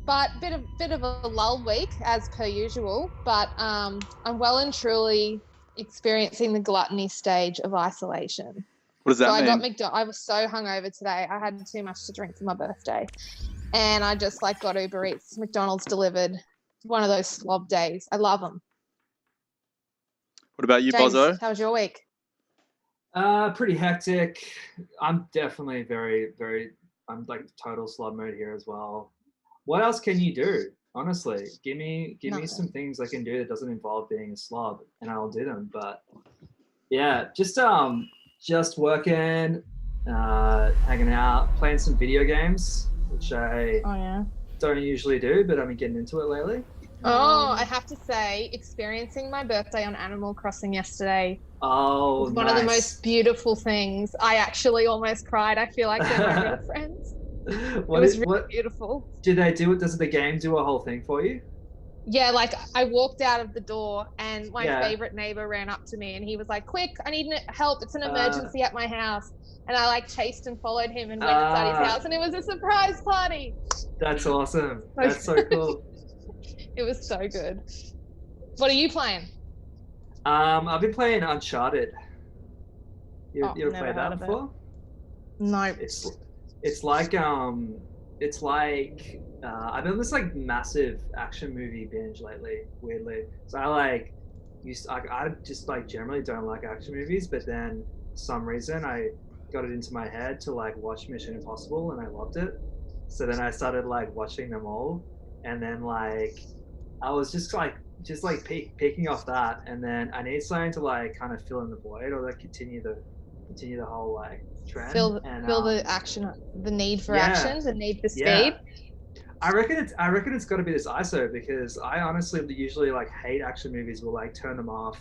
but bit of a lull week as per usual. But I'm well and truly experiencing the gluttony stage of isolation. What does that mean? I was so hungover today. I had too much to drink for my birthday, and I just got Uber Eats, McDonald's delivered. One of those slob days. I love them. What about you, James, Bozzo? how was your week? Pretty hectic. I'm definitely I'm like total slob mode here as well. What else can you do? Honestly, give me some things I can do that doesn't involve being a slob, and I'll do them. But yeah, just working, hanging out, playing some video games, which I don't usually do, but I've been getting into it lately. I have to say, experiencing my birthday on Animal Crossing yesterday was one of the most beautiful things. I actually almost cried. I feel like they're my real friends. It was really beautiful. Did they do it? Does the game do a whole thing for you? Yeah, I walked out of the door and my favorite neighbor ran up to me and he was like, "Quick, I need help. It's an emergency at my house." And I chased and followed him and went inside his house, and it was a surprise party. That's awesome. That's so cool. It was so good. What are you playing? I've been playing Uncharted. You ever played that before? No. It's like I've been on this massive action movie binge lately, weirdly. So I just generally don't like action movies, but then for some reason I got it into my head to watch Mission Impossible, and I loved it. So then I started watching them all, and then I was just picking off that, and then I need something to kind of fill in the void or continue the whole trend. Fill the action, the need for action, the need for speed. Yeah. I reckon it's got to be this ISO, because I honestly usually hate action movies, will turn them off.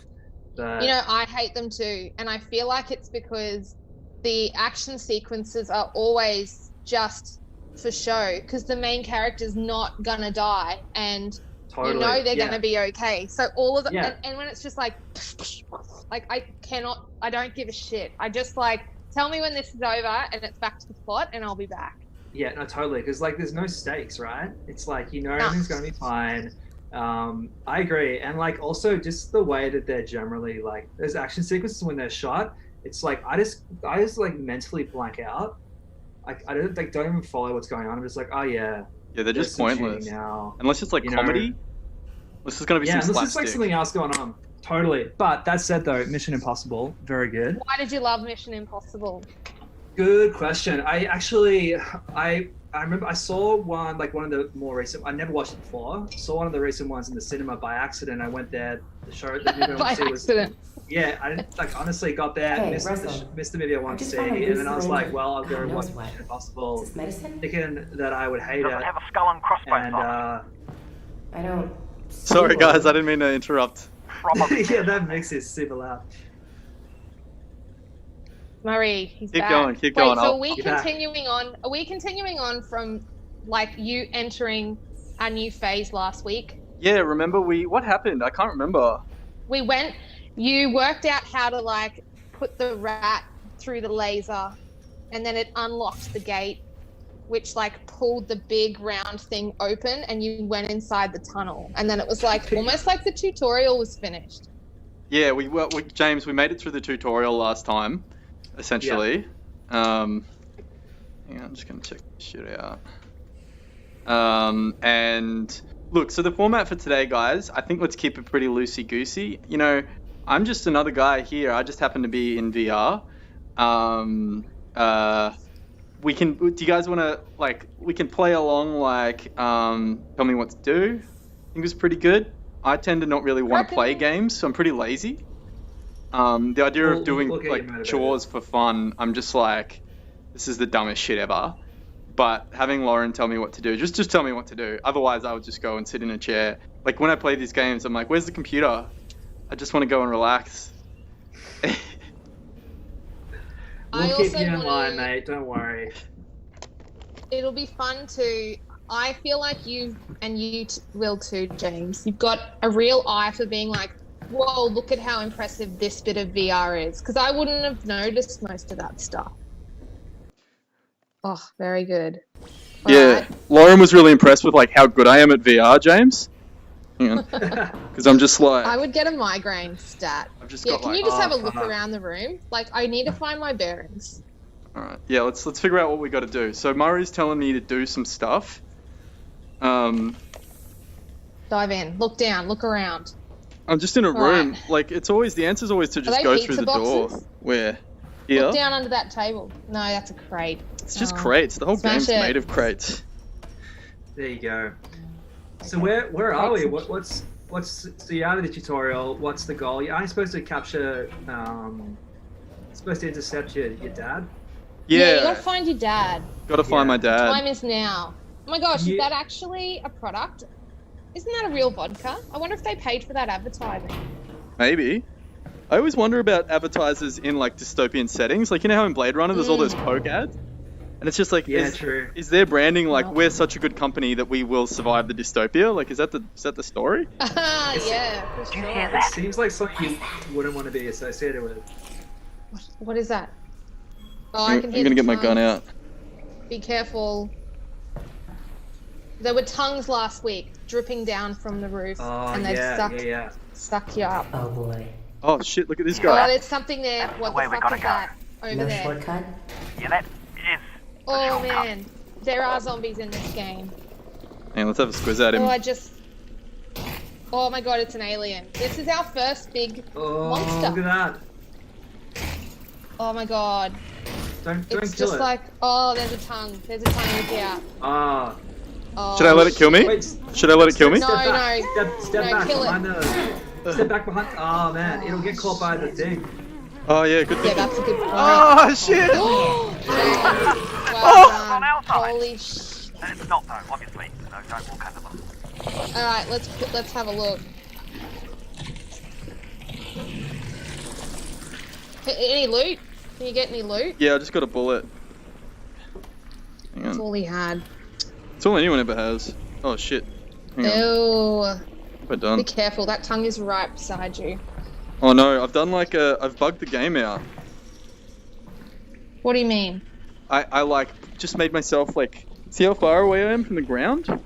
But I hate them too, and I feel like it's because the action sequences are always just for show, because the main character's not gonna die, and totally. They're gonna be okay. So all of them, and when it's just I don't give a shit. I just tell me when this is over and it's back to the plot, and I'll be back. Yeah, no, totally. Because there's no stakes, right? It's everything's gonna be fine. I agree, and also just the way that they're generally there's action sequences when they're shot. It's I just mentally blank out. I don't even follow what's going on. I'm just oh yeah. Yeah, they're just pointless now. Unless it's comedy. This is gonna be some slapstick. Unless it's something else going on. Totally. But that said, though, Mission Impossible, very good. Why did you love Mission Impossible? Good question. I remember I saw one one of the more recent. I never watched it before. Saw one of the recent ones in the cinema by accident. I went there. The show the movie by accident. Yeah, I didn't honestly got there, missed the movie I wanted to see, and then I was well, I'll go and watch Mission Impossible, thinking that I would hate it. Have a skull and crossbones. And I don't. Sorry, guys, I didn't mean to interrupt. Yeah, that mix is super loud. Murray, he's keep back. Keep going. So are we continuing on? Are we continuing on from you entering a new phase last week? Yeah, remember what happened? I can't remember. You worked out how to put the rat through the laser, and then it unlocked the gate, which pulled the big round thing open, and you went inside the tunnel, and then it was almost the tutorial was finished. Yeah, James, we made it through the tutorial last time, essentially. Yeah. Hang on, I'm just gonna check this shit out. And look, so the format for today, guys, I think let's keep it pretty loosey-goosey. I'm just another guy here. I just happen to be in VR. Do you guys want to, we can play along, tell me what to do? I think it's pretty good. I tend to not really want to play games, so I'm pretty lazy. The idea of doing, chores for fun, I'm just this is the dumbest shit ever. But having Lauren tell me what to do, just tell me what to do. Otherwise, I would just go and sit in a chair. When I play these games, I'm where's the computer? I just want to go and relax. We'll keep you in line, mate. Don't worry. It'll be fun to. I feel like you will too, James. You've got a real eye for being whoa, look at how impressive this bit of VR is. Because I wouldn't have noticed most of that stuff. Oh, very good. Yeah, Alright. Lauren was really impressed with like how good I am at VR, James. Hang on, because I'm just like I would get a migraine stat. I've just Yeah, got can like. you just have a oh, look fuck. around the room? Like, I need to find my bearings. All right, yeah, let's figure out what we got to do. So Murray's telling me to do some stuff. Dive in. Look down. Look around. I'm just in a Alright. room. Like it's always the answer's always to just they go pizza through the boxes? door. Where? Here. Look down under that table. No, that's a crate. It's just Oh. crates. The whole Smash game's it. made of crates. There you go. So where are we? What's so you're out of the tutorial? What's the goal? You're only supposed to capture. Supposed to intercept your dad. Yeah, you gotta find your dad. Gotta find my dad. Time is now. Oh my gosh, Yeah. is that actually a product? Isn't that a real vodka? I wonder if they paid for that advertising. Maybe. I always wonder about advertisers in like dystopian settings. Like you know how in Blade Runner there's all those Coke ads, and it's just like, Yeah, true. is their branding like Oh. we're such a good company that we will survive the dystopia? Like is that the story? Yeah, for sure. It seems like something you wouldn't want to be associated with. What is that? Oh, I I'm can hear gonna the get my gun tongues. out. Be careful. There were tongues last week dripping down from the roof, Oh and they've yeah. stuck you up. Oh boy. Oh shit! Look at this Oh, guy. there's something there. What Away the we fuck gotta is go. that? Over No there. shortcut? Yeah, that is. Oh man, there are zombies in this game. Hey, let's have a squiz at him. Oh my god, it's an alien. This is our first big Oh, monster. look at that! Oh my god. Don't It's kill just it. like, oh, there's a tongue. There's a tongue with out. Ah. Oh, Should I let it kill me? Wait. Should I let it kill me? No, Step back. Step No, back kill it. behind the. Step back behind. Oh man, it'll get caught by the thing. Oh yeah, good Yeah, thing. that's a good point. Oh shit! Well done. On outside. Holy sh... It's not though, obviously. So don't walk under them. Alright, let's have a look. Any loot? Can you get any loot? Yeah, I just got a bullet. Hang That's on. all he had. It's all anyone ever has. Oh shit. Hang on. Ew. We're Be done. careful, that tongue is right beside you. Oh no, I've done like I've bugged the game out. What do you mean? I like just made myself like see how far away I am from the ground?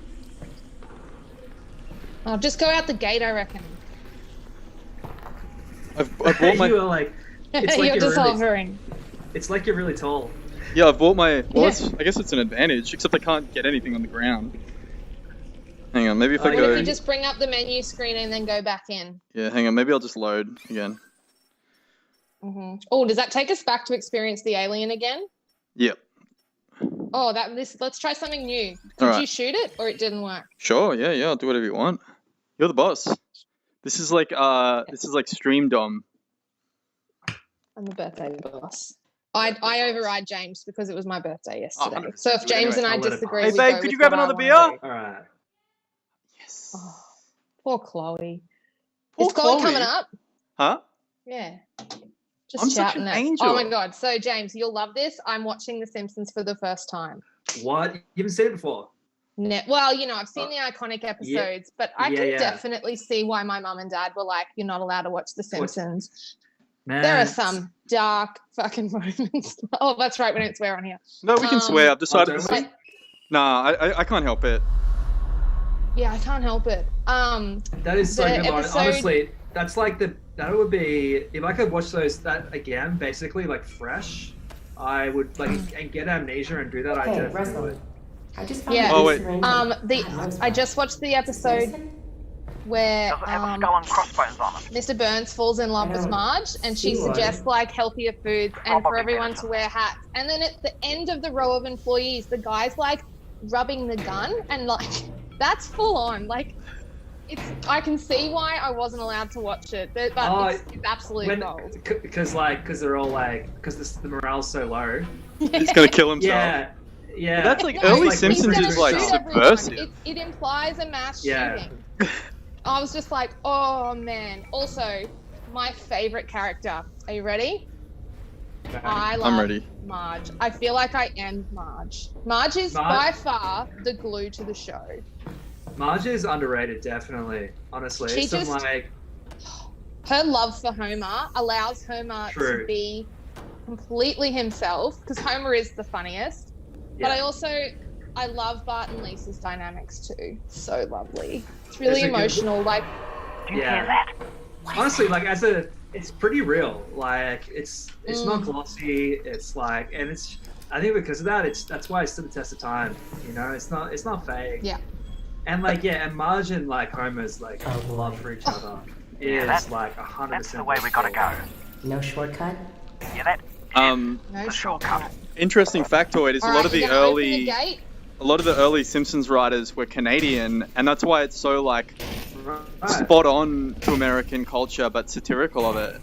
Oh, just go out the gate, I reckon. I bought my You were like, it's like You're just really, hovering. it's like you're really tall. yeah, I've bought my well Yeah. I guess it's an advantage, except I can't get anything on the ground. Hang on, maybe if I Oh, What go if you just bring up the menu screen and then go back in? yeah, hang on, maybe I'll just load again. Oh, does that take us back to experience the alien again? Yep. Oh, let's try something new. Did Alright. you shoot it or it didn't work? Sure, yeah, I'll do whatever you want. You're the boss. This is like stream dom. I'm the birthday boss. I override James because it was my birthday yesterday. 100%. So if James and I I'll let it disagree, pass. we Hey, babe, go could with you grab what I another wanna beer? do. All right. Yes. Oh, poor Chloe. Poor Is Chloe Chloe. coming up? Huh? Yeah. Just I'm such shouting an it. angel. Oh my god. So James, you'll love this. I'm watching The Simpsons for the first time. What? You haven't seen it before? Well, you know, I've seen the iconic episodes, but I can Yeah. definitely see why my mum and dad were like, you're not allowed to watch The Simpsons. Man. There are some dark fucking moments. Oh, that's right. We don't swear on here. No, we can swear. I've decided don't to we? say. Nah, I can't help it. Yeah, I can't help it. That is so the good. episode- Honestly, that's like that would be if I could watch that again, basically like fresh. I would like and get amnesia and do that. I Hey, definitely Russell. would. I just found Yeah. a Oh, wait. syringe. I just watched the episode where Does it have a skull and crossbones on it? Mr. Burns falls in love I with don't Marge, and she see why. suggests like healthier foods and for Probably everyone better. to wear hats. And then at the end of the row of employees, the guy's like rubbing the gun, and like that's full on. Like I can see why I wasn't allowed to watch it, but Oh, it's absolute gold. Because they're all like because the morale's so low. He's gonna kill himself. Yeah. Yeah. But that's like Yeah, early like, Simpsons he's is gonna like shoot everyone. subversive. It implies a mass Yeah. shooting. I was just like, oh man. Also, my favorite character. Are you ready? I love I'm ready. Marge. I feel like I am Marge. Marge is by far the glue to the show. Marge is underrated, definitely. Honestly, She some just- like Her love for Homer allows Homer True. to be completely himself, because Homer is the funniest. But yeah. I also I love Bart and Lisa's dynamics too. So lovely. It's really It's a good- emotional. Like, Do you Yeah. hear that? Honestly, like it's pretty real. Like it's not glossy. It's like, and it's. I think because of that, that's why it stood the test of time. You know, it's not fake. yeah. And like and Marge and like Homer's like love for each other is that's- like 100%. That's the way we gotta go. No shortcut? Hear that? No The shortcut. shortcut. Interesting factoid is All a right, lot of the you're gonna open the early gate? a lot of the early Simpsons writers were Canadian, and that's why it's so like Right. spot on to American culture, but satirical of it.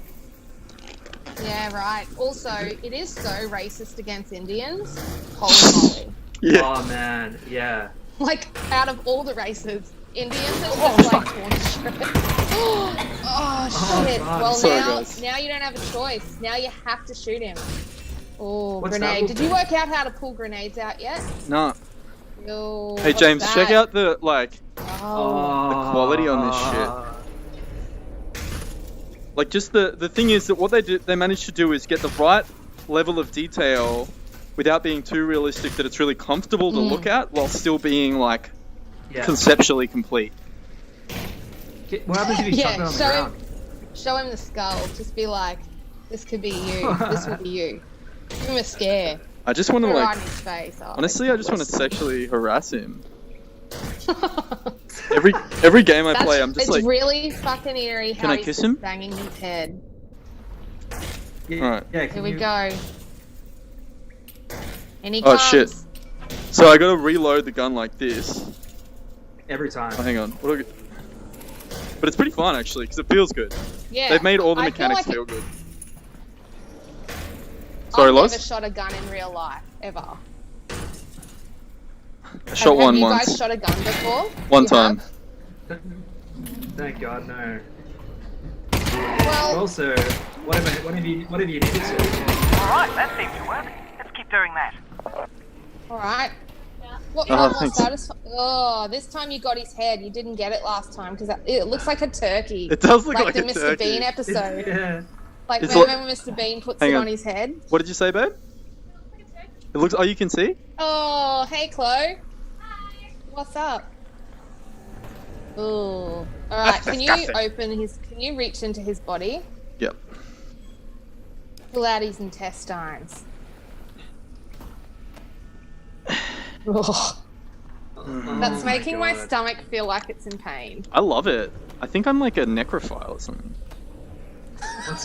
Yeah, right. Also, it is so racist against Indians. Holy moly. Yeah. Oh man, yeah. Like, out of all the races, Indians are just like torn to shreds. Oh, shit. God. Well, Sorry, guys. now you don't have a choice. Now you have to shoot him. Oh, What's grenade. that? Did you work out how to pull grenades out yet? No. Yo, Hey what's James, that? check out the like Oh. the quality on this like just the thing is that what they managed to do is get the right level of detail without being too realistic that it's really comfortable to look at while still being like Yeah. conceptually complete. What happens if you chuck it on the ground? Show him the skull. Just be like, this could be you. This will be you. Give him a scare. I just want to Put it like right in his face. Oh, honestly I just want to sexually harass him. Every game I play I'm just it's like really fucking eerie how Can I he's kiss just him? banging his head. Yeah, Alright. Yeah, Here we go. And he Oh, comes. shit. so I gotta reload the gun like this. Every time. Oh, hang on. What do I... But it's pretty fun actually because it feels good. Yeah. They've made all the I mechanics like feel good. Sorry, I've Loz? never shot a gun in real life, ever. I shot one have you once. guys shot a gun before? One You time. have? Thank God, no. Well, Also, what have you needed to? Alright, that seems to work. Let's keep doing that. alright. What Oh, felt more thanks. satisfying? Oh, this time you got his head. You didn't get it last time because it looks like a turkey. It does look like the a Mr. turkey. Bean episode. Yeah. Like, It's remember like- when Mr. Bean puts Hang it on. on his head? What did you say, babe? It looks. Oh, you can see. Oh, hey, Chloe. Hi. What's up? Ooh. Alright, can you can you reach into his body? Yep. Pull out his intestines. Ugh. That's Oh making my God. stomach feel like it's in pain. I love it. I think I'm like a necrophile or something.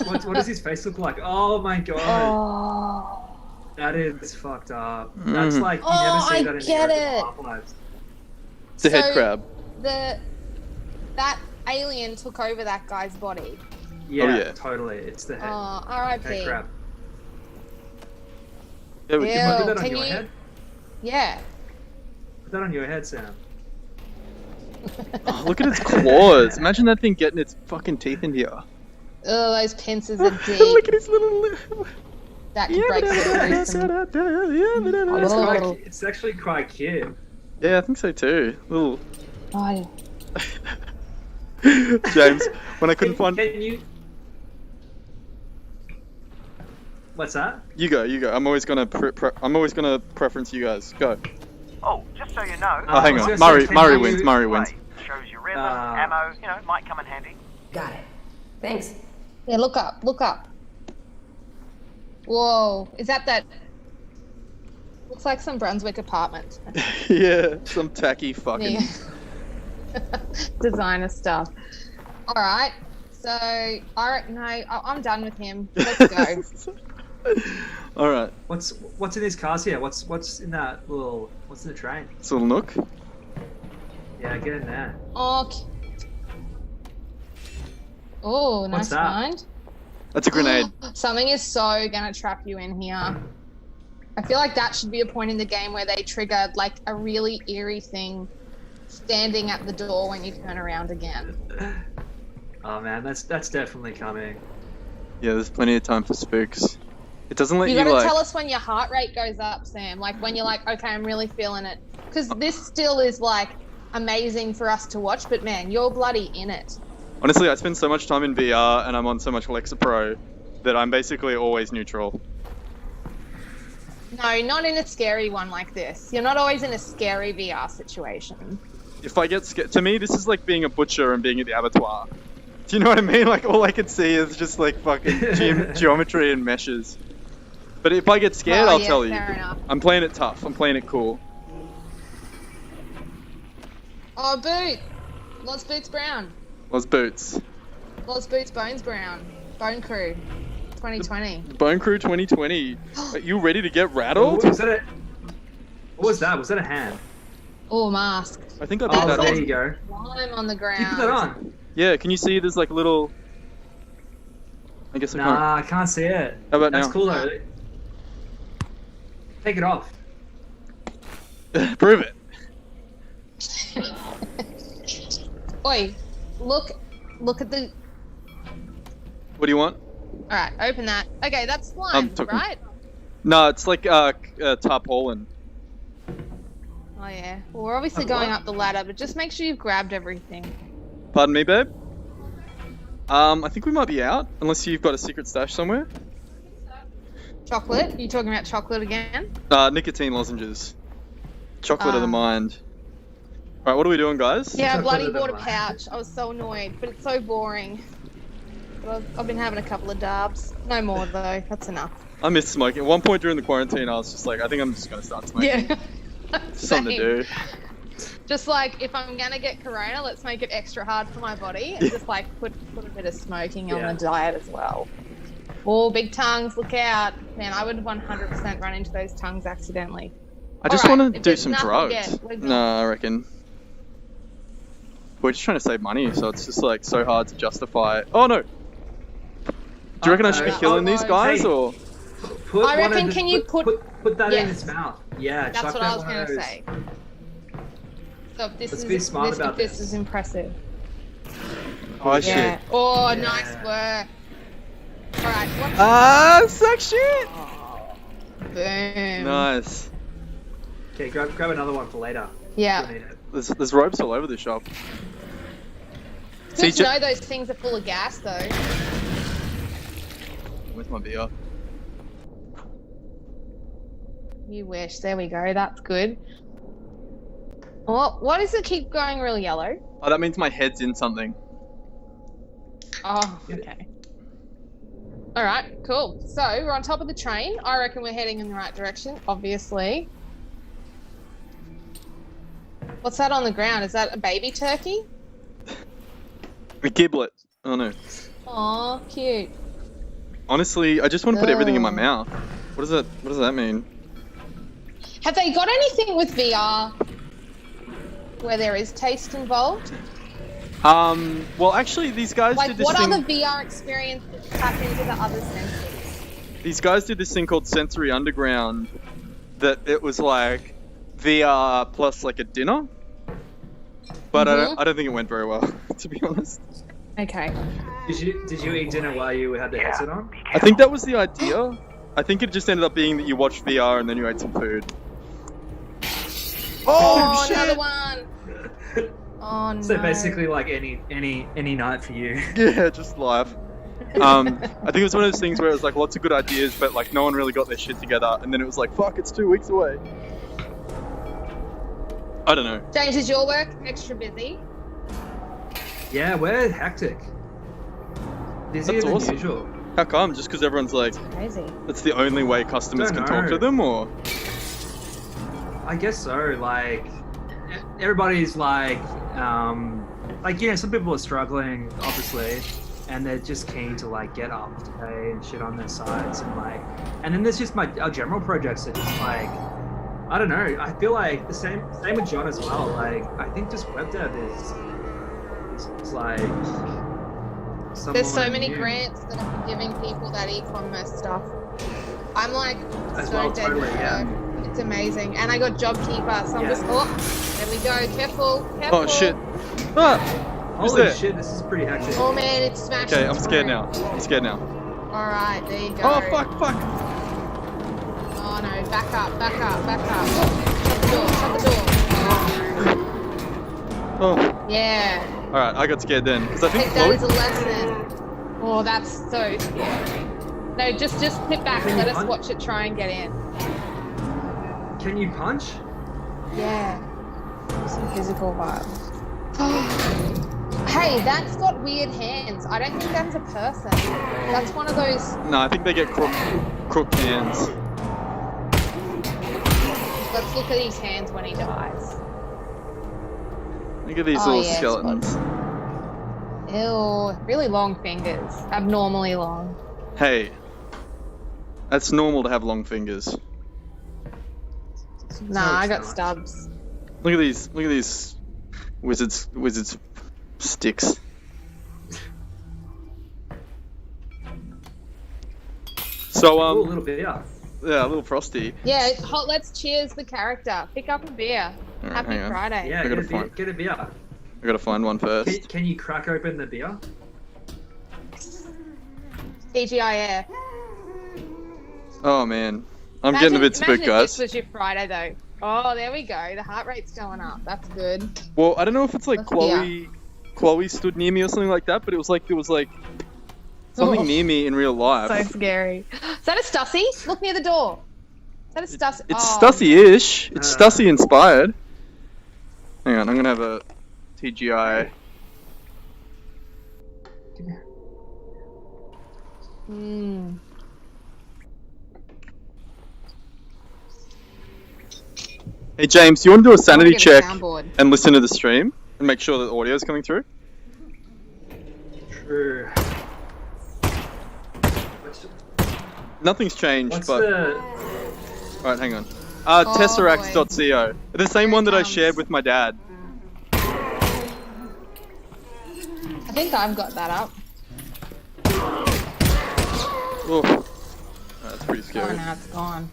What does his face look like? Oh my God. Oh. That is fucked up. That's like you Oh, never see I that in get the it. original Half-Lives. It's a head So, crab. That alien took over that guy's body. Yeah, yeah. totally. It's the head. Oh, R.I.P. Head crab. Yeah, we Ew. can Put that on can your you- head. Yeah. Put that on your head, Sam. Oh, look at its claws. Imagine that thing getting its fucking teeth into you. Oh, those pincers are deep. Look at its little lip. That could break the Yeah, It's actually quite cute. I think so too. Little Oh, James, when I couldn't find Can you? What's that? you go. I'm always gonna preference you guys. Go. Oh, just so you know. Oh, hang I was on. gonna say, Murray can wins. you- Murray wins. Play. Shows you rhythm, Ah. ammo, might come in handy. Got it. Thanks. yeah, look up. Whoa, is that? Looks like some Brunswick apartment. Yeah, some tacky fucking. Yeah. Designer stuff. All right. So, I'm done with him. Let's go. All right. What's in these cars here? What's in that little? What's in the train? It's a little nook. Yeah, get in there. Okay. Oh, nice What's that? find. That's a grenade. Something is so gonna trap you in here. I feel like that should be a point in the game where they trigger like a really eerie thing standing at the door when you turn around again. Oh man, that's definitely coming. Yeah, there's plenty of time for spooks. It doesn't let You you gotta like. tell us when your heart rate goes up, Sam. Like when you're like, okay, I'm really feeling it. Because this still is like amazing for us to watch, but man, you're bloody in it. Honestly, I spend so much time in VR and I'm on so much Alexa Pro that I'm basically always neutral. No, not in a scary one like this. You're not always in a scary VR situation. If I get scared, to me, this is like being a butcher and being at the abattoir. Do you know what I mean? Like, all I can see is just like fucking geometry and meshes. But if I get scared, I'll tell you. Fair enough. I'm playing it tough. I'm playing it cool. Oh, boot. Lost Boots Brown. Lost Boots. Lost Boots Bones Brown. Bone Crew. 2020. Bone Crew 2020. Are you ready to get Oh, rattled? was that a... What was that? Was that a hand? Oh, mask. I think I put Oh, that there on. you go. Slime on the ground. Did you put that on? Yeah, can you see there's like a little... I guess I can't. Nah, I can't see it. How about That's now? cool though. Take it off. Prove it. Oi, look at the... What do you want? Alright, open that. Okay, that's I'm slime, talking- right? No, it's like tarpaulin. Oh yeah. Well, we're obviously Of going what? up the ladder, but just make sure you've grabbed everything. Pardon me, babe? I think we might be out, unless you've got a secret stash somewhere. Chocolate? You talking about chocolate again? Nicotine lozenges. Chocolate of the Ah. mind. Alright, what are we doing, guys? Yeah, I Chocolate bloody of the bought a mind. pouch. I was so annoyed, but it's so boring. But I've been having a couple of dabs. No more though. That's enough. I miss smoking. At one point during the quarantine, I was just like, I think I'm just gonna start smoking. Yeah. Something to do. Just like, if I'm gonna get corona, let's make it extra hard for my body and just like put a bit of smoking on Yeah. the diet as well. Oh, big tongues, look out. Man, I would 100% run into those tongues accidentally. I just Alright, want to if do there's some nothing drugs. yet, we're No, I reckon. We're just trying to save money, so it's just like so hard to justify. Oh no! Do you reckon I should be Uh-oh. killing these guys, Hey. or? Put I one of reckon, the- can you put that in Yes. its mouth? Yeah, That's chuck what that I was one of gonna those. say. So if this Let's is be smart this, about if this this. is impressive. Oh Yeah. shit! Oh, Yeah. nice work. Alright, what? Ah, suck shit! Boom. Nice. Okay, grab another one for later. Yeah. You'll need it. There's ropes all over the shop. Good See, to know those things are full of gas though. Where's my beer? You wish. There we go. That's good. Well, what does it keep going real yellow? Oh, that means my head's in something. Oh, okay. All right, cool. So we're on top of the train. I reckon we're heading in the right direction, obviously. What's that on the ground? Is that a baby turkey? A giblet. Oh no. Aw, cute. Honestly, I just want to put everything in my Ugh. mouth. What does that mean? Have they got anything with VR where there is taste involved? Well, actually, these guys Like, did this what thing. other VR experiences tap into the other senses? These guys did this thing called Sensory Underground. That it was like VR plus like a dinner. But Mhm. I don't think it went very well, to be honest. Okay. Did you eat dinner while you had the headset on? I think that was the idea. I think it just ended up being that you watched VR and then you ate some food. Oh, shit! another one. Oh no. So basically, like any night for you. Yeah, just live. I think it was one of those things where it was like lots of good ideas, but like no one really got their shit together, and then it was like, fuck, it's 2 weeks away. I don't know. James, is your work extra busy? Yeah, we're hectic. Busier That's than awesome. usual. How come? Just because everyone's like, Crazy. that's the only way customers Don't can talk know. to them, or? I guess so. Like everybody's like some people are struggling, obviously, and they're just keen to like get up to pay and shit on their sites and then there's just our general projects are just like, I don't know. I feel like the same with John as well. Like I think just web dev is like. There's so someone many new. grants that are giving people that e-commerce stuff. I'm like As so well, dead totally, with yeah. work. It's amazing. And I got JobKeeper, so I'm Yeah. just there we go. Careful. Oh shit! Ah! Who's Holy there? shit! This is pretty hectic. Oh man, it's smashing. Okay, I'm scared through. now. I'm scared now. Alright, there you go. Oh fuck! Oh no, back up. Oh, shut the door. Oh. Yeah. Alright, I got scared then. Because I think Take that as a Chloe... lesson. Oh, that's so scary. No, just sit back and let us watch it try and get in. Can you punch? Yeah. Some physical violence. Hey, that's got weird hands. I don't think that's a person. That's one of those. No, I think they get crooked hands. Let's look at his hands when he dies. Look at these little skeletons. Ew, really long fingers. Abnormally long. Hey, that's normal to have long fingers. Nah, I got stubs. Look at these wizards sticks. So Ooh, a little beer. yeah, a little frosty. Yeah, let's cheers the character. Pick up a beer. Right, Happy hang on. Friday. Yeah, get a beer. I gotta find one first. Can you crack open the beer? TGIF. Oh man, I'm getting a bit spooked, imagine guys. If this was your Friday though. Oh, there we go. The heart rate's going up. That's good. Well, I don't know if it's like Let's Chloe stood near me or something like that, but it was like something near me in real life. So scary. Is that a Stussy? Look near the door. Is that a Stussy? It's Stussy-ish. It's Stussy inspired. Hang on, I'm gonna have a TGI. Hmm. Hey James, you want to do a sanity Get a check soundboard. and listen to the stream and make sure that the audio is coming through? True. Nothing's changed, What's but the... alright, hang on. Oh, Tesseract.co. The same one that I comes. shared with my dad. I think I've got that up. Oh, that's pretty Oh, scary. now it's gone.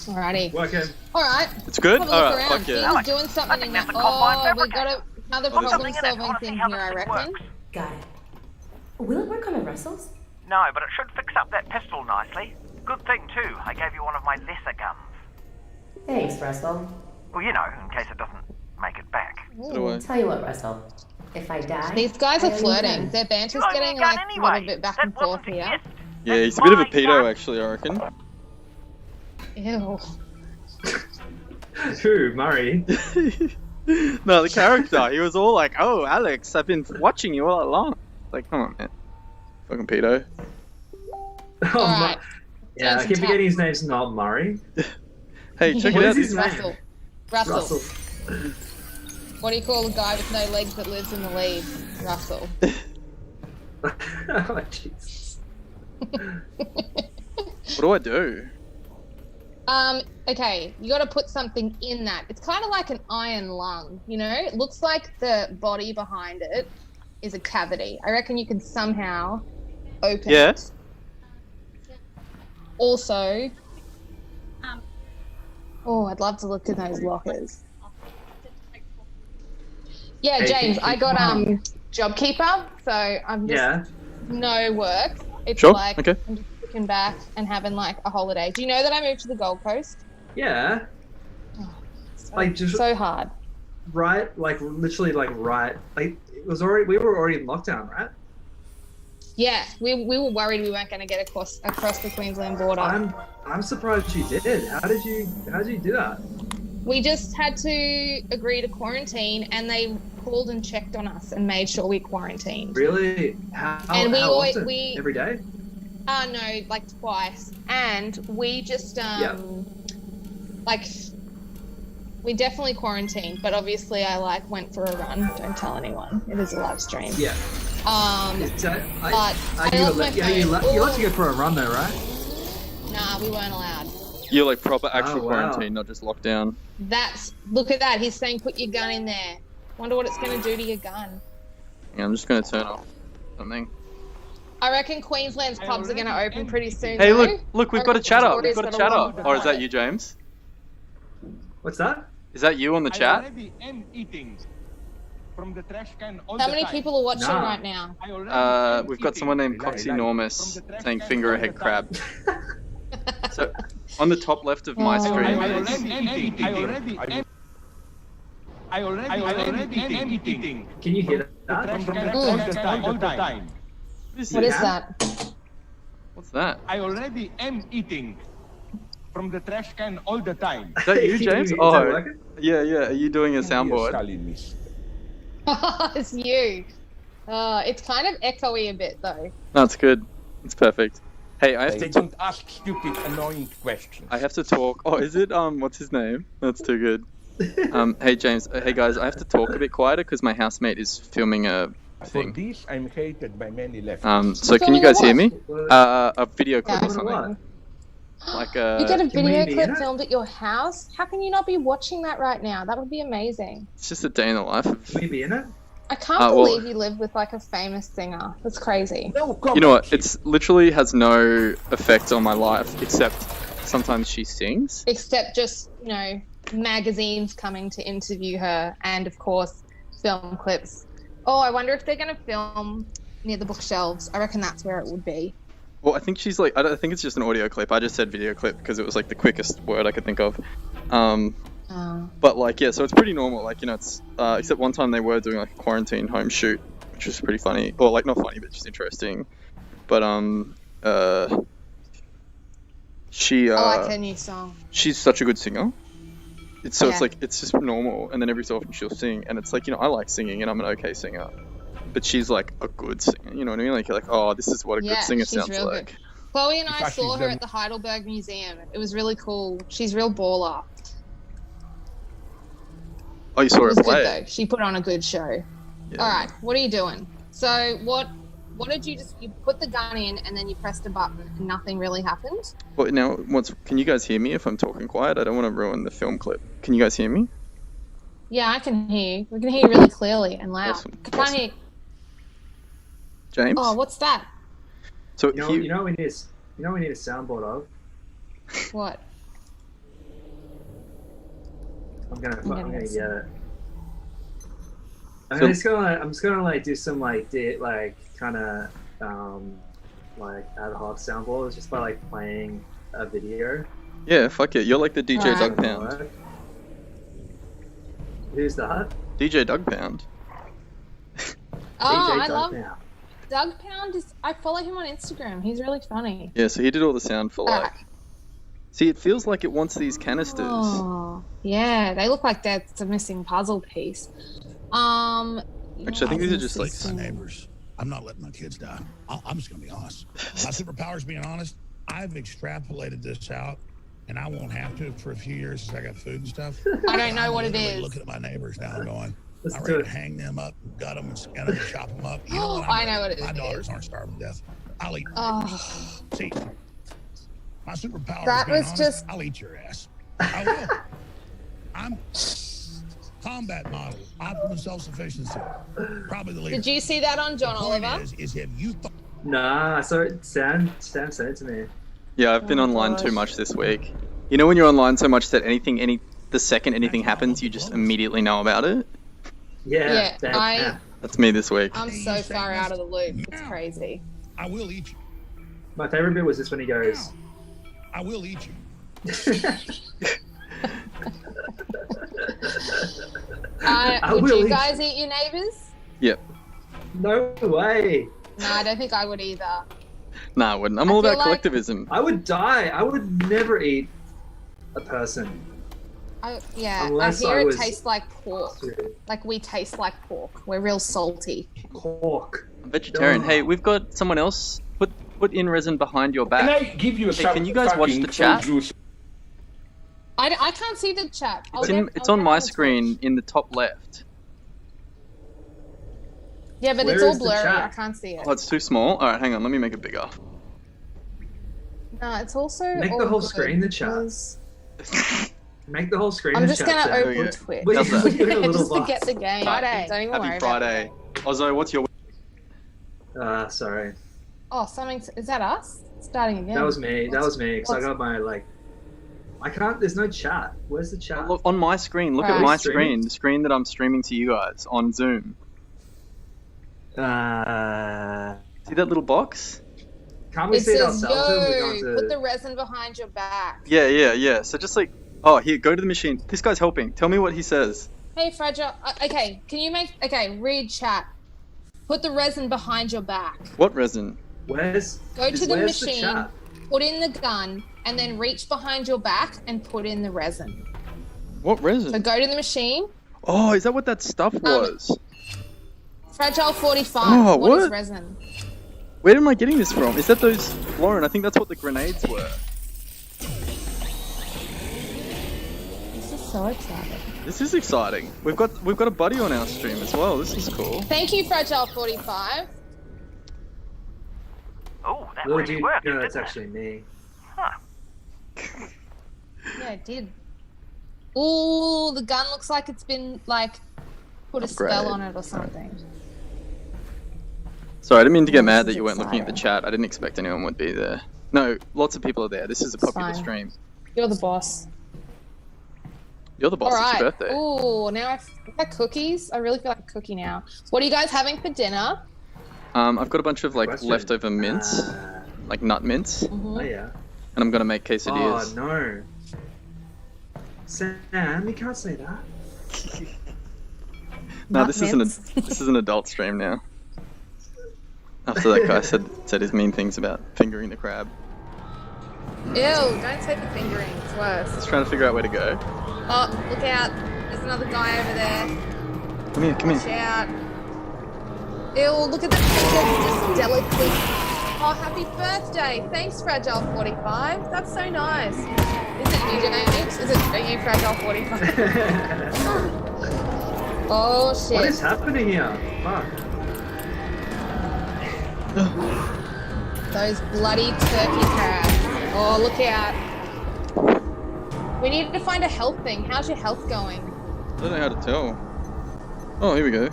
Alrighty. Working. Alright. It's good? Have a look Alright, around. fuck He yeah. was doing something in think that. there's a combined Oh, we fabricator. got another Oh, there's- problem Something in it. I solving want to thing see how here, this I thing reckon. works. Got it. Will it work on the Russells? No, but it should fix up that pistol nicely. Good thing too, I gave you one of my lesser guns. Thanks, Russell. Well, you know, in case it doesn't make it back. So do I. Tell you what, Russell. If I die, These guys I are owe you flirting. guns. Their banter's You owe me getting a gun like a anyway. little bit back That and forth wasn't a here. gift. Yeah, That's he's a bit of a my pedo, gun. actually, I reckon. Ew. Who? Murray? No, the character. He was all like, "Oh, Alex, I've been watching you all along." Like, come on, man. Fucking pedo. Oh, Alright. yeah, I keep forgetting his name's not Murray. Hey, check What it is out. his name? Russell. Russell. What do you call a guy with no legs that lives in the lead? Russell. Oh, Jesus. What do I do? Okay, you gotta put something in that. It's kind of like an iron lung, you know? It looks like the body behind it is a cavity. I reckon you can somehow open Yeah. it. Also, oh, I'd love to look in those lockers. Yeah, Hey, James, I got Mum. JobKeeper, so I'm just Yeah. no work. It's Sure, like okay. I'm just looking back and having like a holiday. Do you know that I moved to the Gold Coast? Yeah. So, Like, just- so hard. Right, like literally, like right, like it was already. We were already in lockdown, right? Yeah, we were worried we weren't going to get across the Queensland border. I'm surprised you did. How did you do that? We just had to agree to quarantine, and they called and checked on us and made sure we quarantined. Really? How And how often? we- Every day? No, like twice. And we just like we definitely quarantined, but obviously I like went for a run. Don't tell anyone. It is a live stream. Yeah. But I You left my phone. you let to go for a run though, right? Nah, we weren't allowed. You're like proper actual Oh, wow. quarantine, not just lockdown. Look at that. He's saying put your gun in there. Wonder what it's going to do to your gun. Yeah, I'm just gonna turn off something. I reckon Queensland's pubs are going to open pretty soon. Hey, though. look, we've I got a reckon chatter. Victoria's We've got a got long chatter. Or is that line. you, James? What's that? Is that you on the chat? How many people are watching Nah. right now? We've got someone named Coxynormous saying finger ahead crab. So, on the top left of my screen is... Can you hear that? What is that? What's that? I already am eating from the trash can all the time. Is that you, James? Is that Oh, working? yeah. Are you doing a Yes, soundboard? Stalinist. It's you. It's kind of echoey a bit though. That's good. It's perfect. Hey, I have They to. don't ask stupid, annoying questions. I have to talk. Oh, is it what's his name? That's too good. Hey James. Hey guys, I have to talk a bit quieter because my housemate is filming a For thing. this, I'm hated by many leftists. So can you guys hear me? What? A video clip Yeah. or something. What? Like You get a Can we video be in clip it? filmed at your house? How can you not be watching that right now? That would be amazing. it's just a day in the life of. Can we be in it? I can't well- believe you live with like a famous singer. That's crazy. No comment. You know what? It's literally has no effect on my life except sometimes she sings. Except just, you know, magazines coming to interview her and of course film clips. Oh, I wonder if they're going to film near the bookshelves. I reckon that's where it would be. Well, I think she's like. I think it's just an audio clip. I just said video clip because it was like the quickest word I could think of. But like, yeah, so it's pretty normal. Like, you know, it's except one time they were doing like a quarantine home shoot, which was pretty funny. Or like not funny, but just interesting. But she I like her new song. she's such a good singer. It's Yeah. like it's just normal, and then every so often she'll sing, and it's like, you know, I like singing and I'm an okay singer, but she's like a good singer. You know what I mean? Like you're like, oh, this is what a Yeah, good singer she's sounds real like. good. Chloe and I fact, saw she's her done- at the Heidelberg Museum. It was really cool. She's real baller. Oh, you It saw her was play? good though. She put on a good show. Yeah. All right, what are you doing? So what did you just? You put the gun in and then you pressed a button and nothing really happened. Well, now, can you guys hear me if I'm talking quiet? I don't want to ruin the film clip. Can you guys hear me? Yeah, I can hear you. We can hear you really clearly and loud. Awesome, Can't awesome. hear. James? Oh, what's that? So You know, we need a soundboard of. What? I'm gonna gonna get get it. So- I'm just gonna like do some like kind of like ad hoc soundboards just by like playing a video. Yeah, fuck it. You're like the DJ Alright. Doug Pound. Who's that? DJ Doug Pound. Oh, DJ I Doug love now. Doug Pound. I follow him on Instagram. He's really funny. Yeah, so he did all the sound for like. Alright. See, it feels like it wants these canisters. Oh, yeah, they look like that's a missing puzzle piece. Actually, I think these are just like. My neighbors. I'm not letting my kids die. I'm just gonna be honest. My superpower's being honest. I've extrapolated this out, and I won't have to for a few years since I got food and stuff. I don't know what it literally is. Looking at my neighbors now and going, Let's I'm do ready it. to hang them up, gut them, and skin them, and chop them up. You know Oh, what? I know what it My is. daughters aren't starving to death. I'll eat. Oh, See, my superpower That is being was honest. just- I'll eat your ass. I will. I'm combat model, optimum self-sufficiency. Probably the leader. did you see that on John The point Oliver? is have you thought Nah, I saw it. Stan sent it to me. Yeah, I've been Oh, online gosh. too much this week. You know when you're online so much that the second anything happens, you just immediately know about it? Yeah. Yeah, That's me this week. I'm so far out of the loop. It's crazy. I will eat you. My favorite bit was this when he goes. I will eat you. I Would will you eat guys eat your neighbors? Yep. No way. No, I don't think I would either. Nah, I wouldn't. I'm I all feel about like- collectivism. I would die. I would never eat a person. I Unless hear I it was- tastes like pork. Like we taste like pork. We're real salty. Pork. I'm vegetarian. No. Hey, we've got someone else. Put in resin behind your Can back. I give you Hey, some can you guys watch fucking the chat? juice? I can't see the chat. It's on my screen in the top left. Yeah, but Where it's all is the blurry. chat? I can't see it. Oh, it's too small. All right, hang on. Let me make it bigger. No, it's also Make the all whole good screen the chat. because Make the whole screen. I'm the just chat gonna sound. open Yeah. Twitch. Wait, How's that? look at a little just to box. get the game. Friday. Don't even worry Happy about Friday. Ozo, what's your... Sorry. it. Oh, something. Is that us? Starting again. That was me. That was me. Because I what's- got my like. I can't. There's no chat. Where's the chat? Look, on my screen. Look at Right. my Streaming? screen. The screen that I'm streaming to you guys on Zoom. See that little box? Can't we It see it says, ourselves? Or we going yo, to... put the resin behind your back. Yeah. So just like... Oh, here, go to the machine. This guy's helping. Tell me what he says. Hey, Fragile. Okay, can you make... Okay, read chat. Put the resin behind your back. What resin? Where's Go to the where's machine, chat? put in the gun, and then reach behind your back and put in the resin. What resin? So go to the machine. Oh, is that what that stuff was? Fragile 45. Oh, What is what? resin? Where am I getting this from? Is that those, Lauren? I think that's what the grenades were. This is so exciting. This is exciting. We've got a buddy on our stream as well. This is cool. Thank you, Fragile 45. Oh, that Little really do you worked, know didn't that's it? actually me. Huh. Yeah, it did. Ooh, the gun looks like it's been, like, put a spell Upgrade. on it or something. Sorry, I didn't mean to get Oh, mad this that is you weren't looking at the exciting. chat. I didn't expect anyone would be there. No, lots of people are there. This is a popular fine. stream. You're the boss. You're the boss. All It's right. your birthday. Ooh, now I've got cookies. I really feel like a cookie now. What are you guys having for dinner? I've got a bunch of like Question. leftover mints, like nut mints, Oh yeah. and I'm gonna make Oh quesadillas. no. Sam, you can't say that. No, Nut this isn't mints. this is an adult stream now. After that guy said his mean things about fingering the crab. Ew, don't say the fingering. It's worse. Just trying to figure out where to go. Oh, look out. There's another guy over there. Come here, come Watch here. out. Ew, look at the fingers just delicately. Oh, happy birthday. Thanks, Fragile 45. That's so nice. Is it you, James? Is it you, Fragile 45? Oh, shit. What is happening here? Fuck. Those bloody turkey crabs. Oh, look out. We need to find a health thing. How's your health going? I don't know how to tell. Oh, here we go.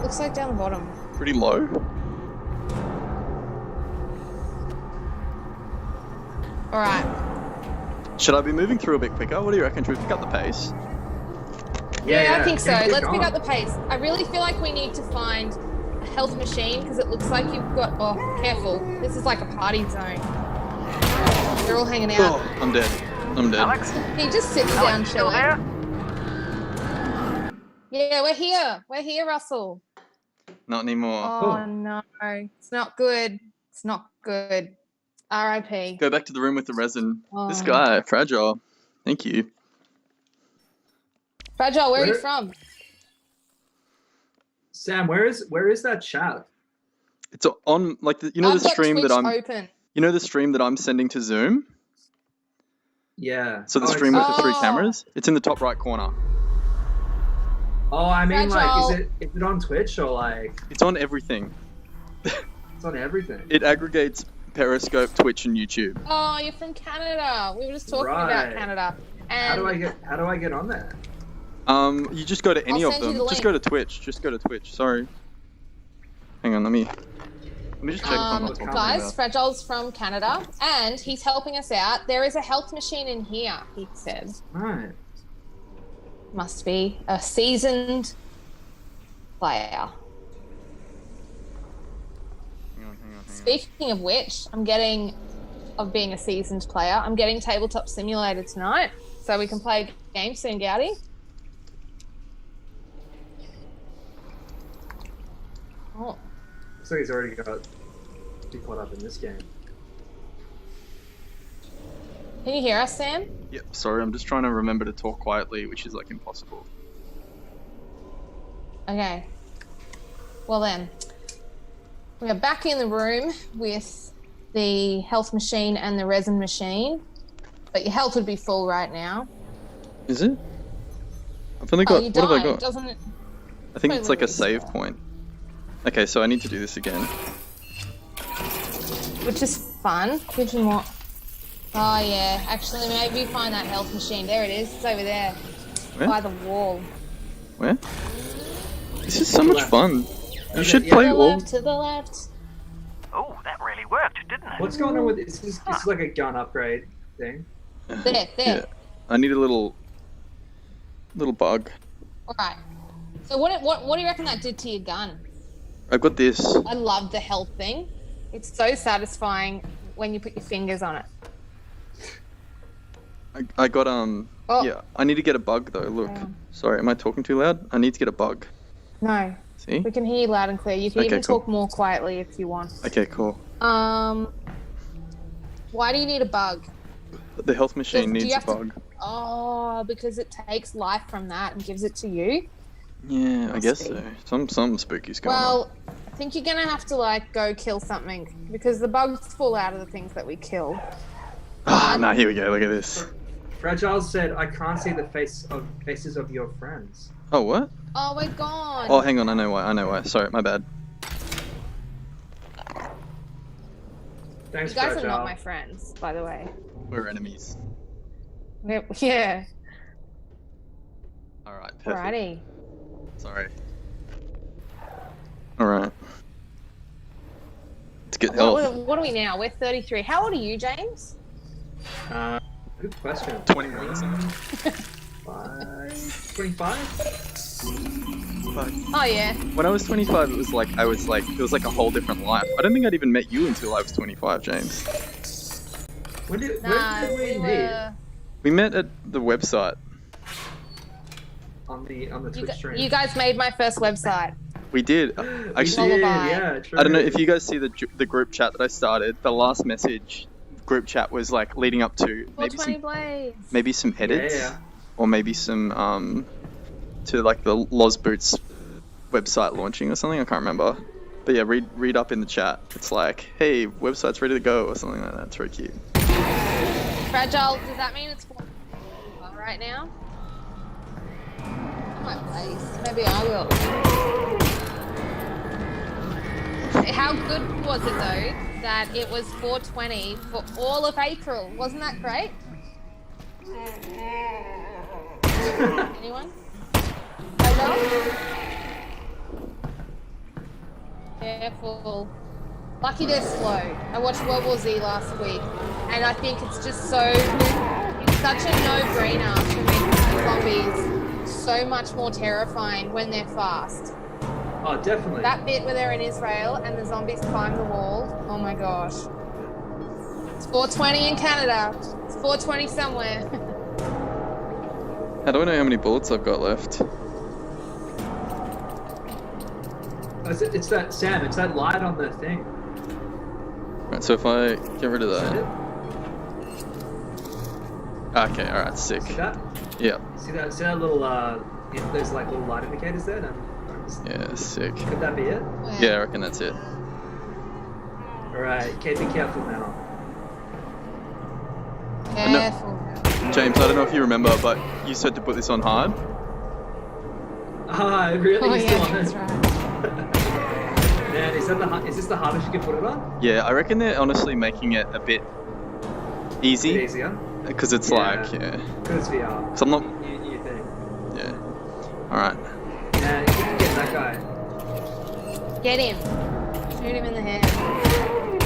Looks like down the bottom. Pretty low. Alright. Should I be moving through a bit quicker? What do you reckon? Should we pick up the pace? Yeah, I think so. keep Let's pick going. up the pace. I really feel like we need to find a health machine because it looks like you've got. Oh, careful. This is like a party zone. They're all hanging out. Oh, I'm dead. I'm dead. Alex? He just sits down Alex, still chilling. there? Yeah, we're here. We're here, Russell. Not anymore. Oh, no. It's not good. It's not good. R.I.P. Go back to the room with the resin. This Oh. guy, Fragile. Thank you. Fragile, where are you Where- from? Sam, where is that chat? It's on like you know I've the got stream Twitch that I'm open. you know the stream that I'm sending to Zoom. Yeah. So the Oh, stream with the three Oh. cameras. It's in the top right corner. Oh, I mean, Fragile. like, is it on Twitch or like It's on everything. it's on everything? It aggregates Periscope, Twitch, and YouTube. Oh, you're from Canada. We were just talking about Right. Canada. And How do I get on there? You just go to any I'll of send you them. the Just link. go to Twitch. Just go to Twitch. Sorry. Hang on. Let me just check if I'm not talking guys, about. Fragile's from Canada, and he's helping us out. There is a health machine in here, he said. Right. Must be a seasoned player. Hang on. Speaking of which, of being a seasoned player, I'm getting Tabletop Simulator tonight, so we can play a game soon, Gowdy. Oh, Looks like he's already got too caught up in this game. can you hear us, Sam? Yep. Sorry, I'm just trying to remember to talk quietly, which is like impossible. Okay. Well then, we are back in the room with the health machine and the resin machine, but your health would be full right now. Is it? I've only Oh, got. you What have I died, got? doesn't it? I think it's like a Totally save point. Okay, so I need to do this again. Which is fun. Which is more. Oh yeah, actually maybe you find that health machine. There it is. It's over there Where? by the wall. Where? This is so much Left. fun. You should yeah. play To the all. left, to the left. Oh, that really worked, didn't it? What's going on with this? This is like a gun upgrade thing. There. Yeah. I need a little bug. All right. So what do you reckon that did to your gun? I've got this. I love the health thing. It's so satisfying when you put your fingers on it. I got Oh. Yeah. I need to get a bug though. Look. Yeah. Sorry, am I talking too loud? I need to get a bug. No, See? We can hear you loud and clear. You can Okay, even cool. talk more quietly if you want. Okay, cool. Why do you need a bug? The health machine Do you needs a have to- bug. Oh, because it takes life from that and gives it to you. Yeah, I guess Must be. so. Some spooky's going on. Well, I think you're gonna have to like go kill something because the bugs fall out of the things that we kill. Ah, no, here we go. Look at this. Fragile said, "I can't see the faces of your friends." Oh, what? Oh, we're gone. Oh, hang on. I know why. Sorry, my bad. Thanks, You guys Fragile. are not my friends, by the way. We're enemies. Yeah. All right, perfect. Alrighty. Sorry. All right. Let's get health. What are we now? We're 33. How old are you, James? Good question. 21 or something. 25? Oh yeah. When I was 25, it was like it was like a whole different life. I don't think I'd even met you until I was 25, James. When did Nah, we we meet? were. We met at the website. On the Twitch stream. You guys made my first website. We did. We Actually, did, Lullaby. yeah, true. I don't know if you guys see the group chat that I started. The last message group chat was like leading up to 420 Blades. maybe some edits, Yeah. or maybe some to like the Loz Boots website launching or something. I can't remember. But yeah, read up in the chat. It's like, hey, website's ready to go or something like that. It's very cute. Fragile. Does that mean it's 420 right now? I might place. Maybe I will. How good was it though that it was 420 for all of April? Wasn't that great? Anyone? Hello? Careful. Lucky they're slow. I watched World War Z last week, and I think it's just it's such a no-brainer to make zombies so much more terrifying when they're fast. Oh, definitely. That bit where they're in Israel and the zombies climb the wall, oh my gosh. It's 420 in Canada. It's 420 somewhere. How do I know how many bullets I've got left? It's that, Sam, it's that light on the thing. Right, so if I get rid of Is that that. it? Okay, alright, sick. See that? Yeah. See that little, there's like little light indicators there? Yeah, sick. Could that be it? Yeah, I reckon that's it. Alright, okay, be careful now. Careful. James, I don't know if you remember, but you said to put this on hard. Ah, really? Oh You're still yeah, on it? that's right. Man, is this the hardest you can put it on? Yeah, I reckon they're honestly making it a bit Is it easy. easier? Because it's Yeah. like, yeah. Because it's VR. So I'm not, You think. yeah. Alright. Yeah, you can get that guy. Get him. Shoot him in the head.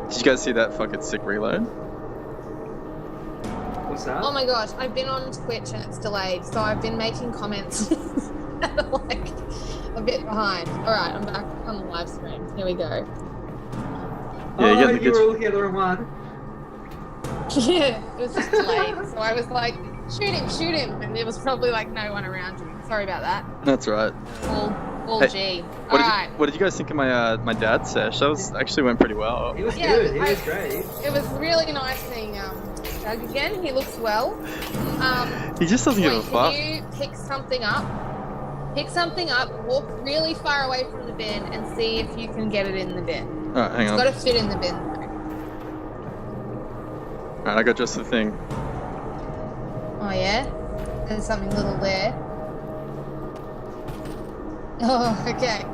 Did you guys see that fucking sick reload? What's that? Oh my gosh, I've been on Twitch and it's delayed, so I've been making comments that are like a bit behind. Alright, I'm back on the live stream. Here we go. Yeah, you get the you good. were looking at the wrong one. Yeah, it was just delayed. So I was like, shoot him. And there was probably like no one around you. Sorry about that. That's right. All Hey, G. What Alright. did you guys think of my dad's sesh? That was actually went pretty well. He was Yeah, good. He was great. It was really nice seeing Doug again. He looks well. He just doesn't give a Wait, fuck. can you pick something up? Pick something up, walk really far away from the bin and see if you can get it in the bin. Alright, hang It's on. got to fit in the bin though. Alright, I got just the thing. Oh yeah? There's something little there. Oh, okay.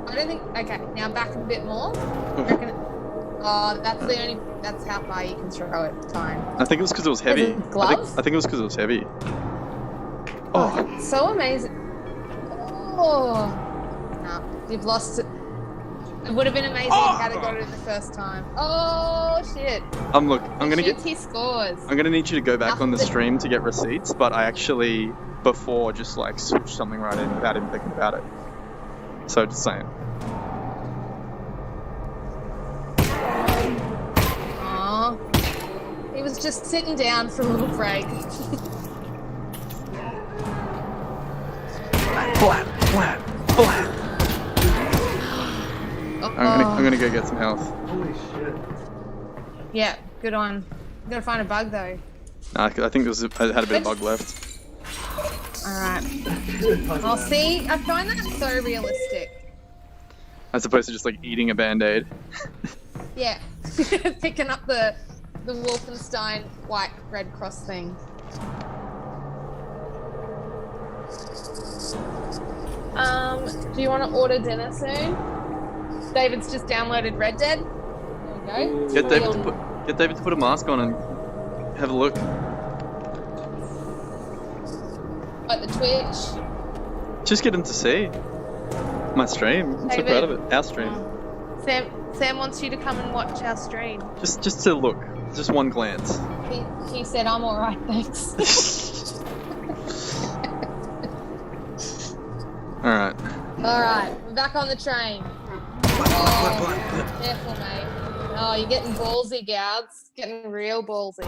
I don't think, okay, now back a bit more. I reckon that's how far you can throw it time. I think it was because it was heavy. Is it glove? I think it was because it was heavy. Oh, Oh, that's so amazing. Oh, no, you've lost it. It would have been amazing if you had got it in the first time. Oh shit! I'm gonna He scores. I'm gonna need you to go back on the stream to get receipts, but I actually before just like switched something right in without even thinking about it. So just saying. Aw, he was just sitting down for a little break. flat, flat, flat. I'm gonna go get some health. Holy shit. Yeah, good on. I'm gonna find a bug though. Nah, I think I had a bit of bug left. Alright. I'll see. I find that so realistic. As opposed to just like eating a band-aid. Yeah. Picking up the Wolfenstein white red cross thing. Do you want to order dinner soon? David's just downloaded Red Dead. There you go. Get David to put a mask on and have a look. At the Twitch. Just get him to see my stream. I'm so proud of it. Our stream. Sam wants you to come and watch our stream. Just to look. Just one glance. He said, I'm alright, thanks. Alright. Alright, we're back on the train. Careful, mate. Oh, you're getting ballsy, Gouds. Getting real ballsy.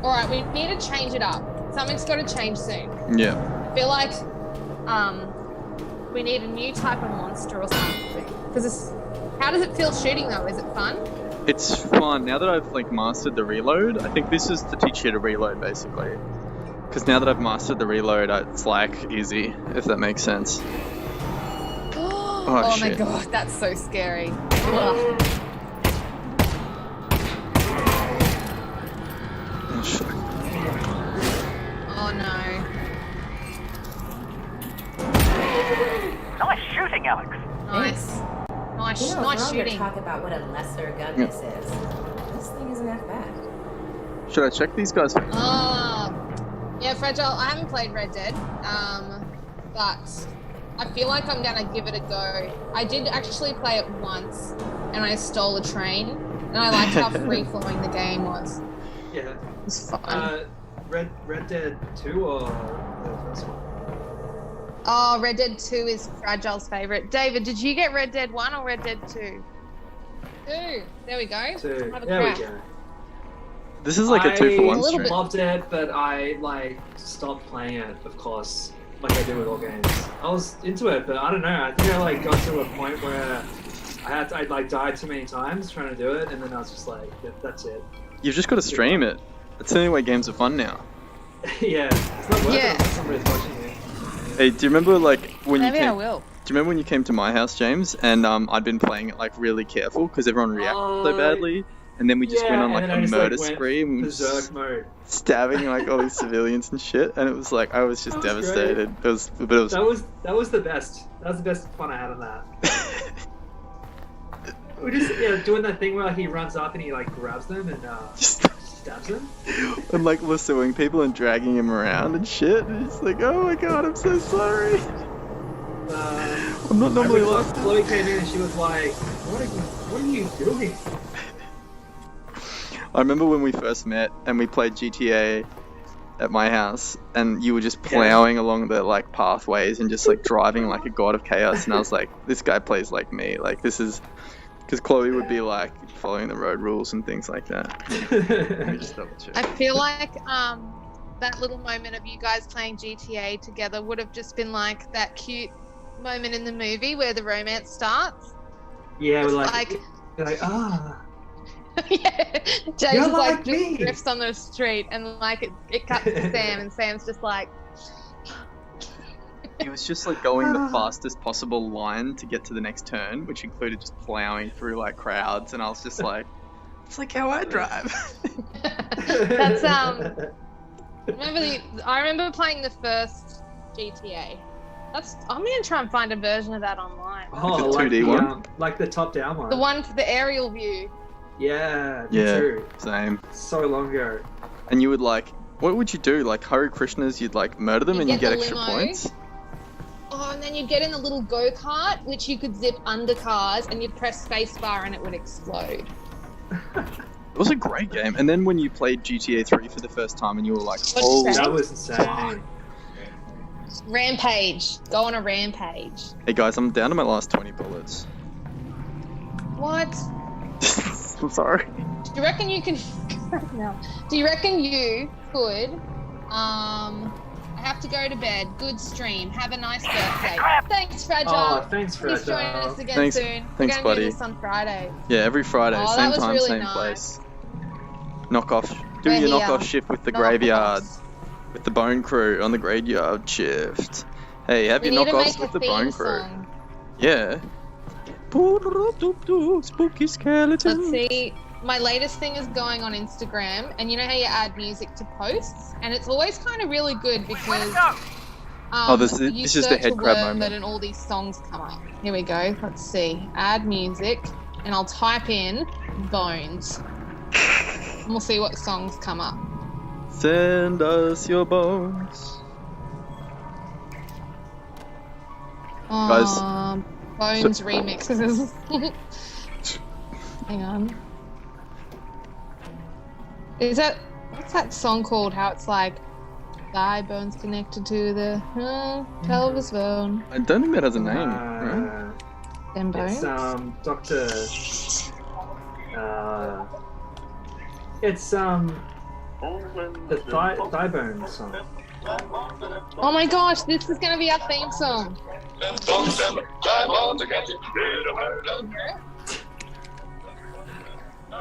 Alright, we need to change it up. Something's got to change soon. Yeah. I feel like we need a new type of monster or something. Because how does it feel shooting though? Is it fun? It's fun. Now that I've like mastered the reload, I think this is to teach you to reload basically. Because now that I've mastered the reload, it's like easy, if that makes sense. Oh my shit. god, that's so scary. Ugh. Oh, shit. Oh no. Nice shooting, Alex. Nice. Nice, You know, nice we're all shooting. talk about what a lesser gun this is. This thing isn't that bad. Should I check these guys? Yeah, Fragile, I haven't played Red Dead, but I feel like I'm gonna give it a go. I did actually play it once, and I stole a train, and I liked how free-flowing the game was. Yeah. It was fun. Red Dead 2 or the first one? Oh, Red Dead 2 is Fragile's favourite. David, did you get Red Dead 1 or Red Dead 2? 2. There we go. 2. Have a There we crack. go. This is like a 2-for-1 little stream. bit. Loved it, but I like stopped playing it, of course, like I do with all games. I was into it, but I don't know. I think I like got to a point where I like died too many times trying to do it, and then I was just like, that's it. You've just got to stream it. That's the only way games are fun now. Yeah, it's not worth Yeah. it unless somebody's watching you. Hey, do you remember like when Maybe you I came? will. Do you remember when you came to my house, James? And I'd been playing it like really careful because everyone reacted so badly, and then we just went on and like then a I just, murder like, went spree and we were berserk just mode. stabbing like all these civilians and shit. And it was like I was just That was devastated. It was, but it was. That was the best. That was the best fun I had on that. We're just doing that thing where he runs up and he like grabs them and stabs them. And like lassoing people and dragging him around and shit. And it's like, oh my god, I'm so sorry. I'm not normally like. Chloe came in and she was like, "What are you doing?" I remember when we first met and we played GTA at my house, and you were just plowing along the like pathways and just like driving like a god of chaos, and I was like, this guy plays like me. Like this is because Chloe would be like following the road rules and things like that. Let me just double check. I feel like that little moment of you guys playing GTA together would have just been like that cute moment in the movie where the romance starts. Yeah, It's we're like ah. yeah, James You're is like like just me. drifts on the street and like it cuts to Sam and Sam's just like He was just like going the fastest possible line to get to the next turn, which included just plowing through like crowds, and I was just like, it's like how I drive. that's I remember playing the first GTA. I'm gonna try and find a version of that online. Oh, The like 2D the one? like the top down one. The one for the aerial view. Yeah, me Yeah, too. same. So long ago. And you would like, what would you do? Like Hare Krishnas, you'd like murder them You'd and you get get the extra limo. points. Oh, and then you'd get in the little go-kart, which you could zip under cars, and you'd press spacebar and it would explode. It was a great game. And then when you played GTA 3 for the first time and you were like, What'd you holy... say? That was insane. Rampage. Go on a rampage. Hey guys, I'm down to my last 20 bullets. What? I'm sorry. Do you reckon you can No. Do you reckon you could? I have to go to bed. Good stream. Have a nice birthday. Thanks, Fragile. Oh, thanks, Please join Fragile. us again Thanks- soon. thanks, We're going to buddy. do this on Friday. Yeah, every Friday, Oh, that same was time, really same nice. place. Knock off. Do We're your here. knock off shift with the Knock graveyard. offs. With the bone crew on the graveyard shift. Hey, have We your need to knock offs make a with the theme bone crew. song. Yeah. Spooky skeleton. Let's see. My latest thing is going on Instagram, and you know how you add music to posts, and it's always kind of really good Where because to go? This you is just the search head a crab word moment. and all these songs come up. Here we go. Let's see. Add music, and I'll type in bones, and we'll see what songs come up. Send us your bones. Guys. Bones remixes. Hang on. What's that song called? How it's like, thigh bones connected to the pelvis bone. I don't think that has a name, right? Them bones. It's Dr. It's the thigh bone song. Oh my gosh, this is gonna be our theme song.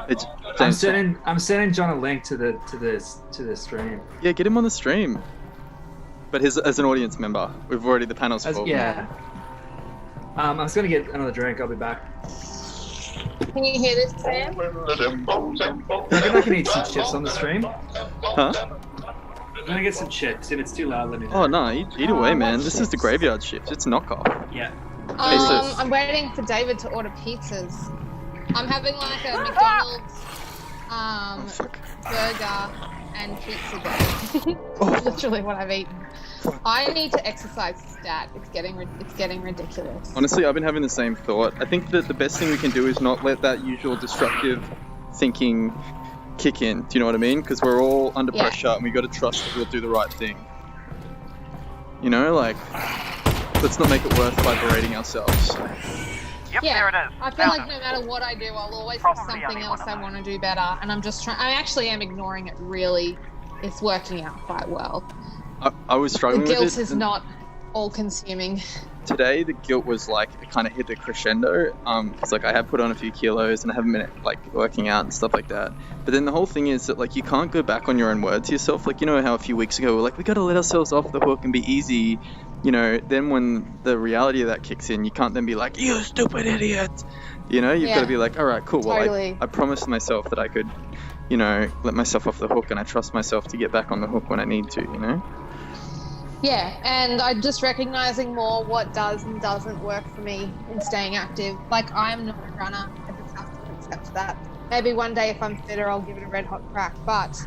It's I'm James. sending John a link to the stream. Yeah, get him on the stream. But as an audience member, we've already the panel's full. Yeah. I was gonna get another drink. I'll be back. Can you hear this, Sam? I reckon I can eat some chips on the stream. Huh? I'm gonna get some chips. If it's too loud, let me know. Oh no, eat away, man. This is the graveyard shift. It's knockoff. Yeah. so- I'm waiting for David to order pizzas. I'm having like a McDonald's Oh, fuck. burger and pizza day. Literally what I've eaten. I need to exercise stat. It's getting ridiculous. Honestly, I've been having the same thought. I think that the best thing we can do is not let that usual destructive thinking kick in. Do you know what I mean? Because we're all under Yeah. pressure and we got to trust that we'll do the right thing. You know, like, let's not make it worth by berating ourselves. Yep, Yeah, there it is. I feel Found like it. no matter what I do, I'll always have Probably something only else one I of want to do better, and I'm just trying. I actually am ignoring it. Really, it's working out quite well. I was The struggling with guilt it. is and not all-consuming. Today, the guilt was like, it kind of hit the crescendo. Because like I have put on a few kilos and I haven't been like working out and stuff like that. But then the whole thing is that like you can't go back on your own word to yourself. Like, you know how a few weeks ago we're like, we got to let ourselves off the hook and be easy. You know, then when the reality of that kicks in, you can't then be like, you stupid idiot. You know, you've got to be like, all right, cool. Well, Totally. I promised myself that I could, you know, let myself off the hook, and I trust myself to get back on the hook when I need to, you know? Yeah, and I'm just recognizing more what does and doesn't work for me in staying active. Like, I'm not a runner. I just have to accept that. Maybe one day if I'm fitter, I'll give it a red hot crack. But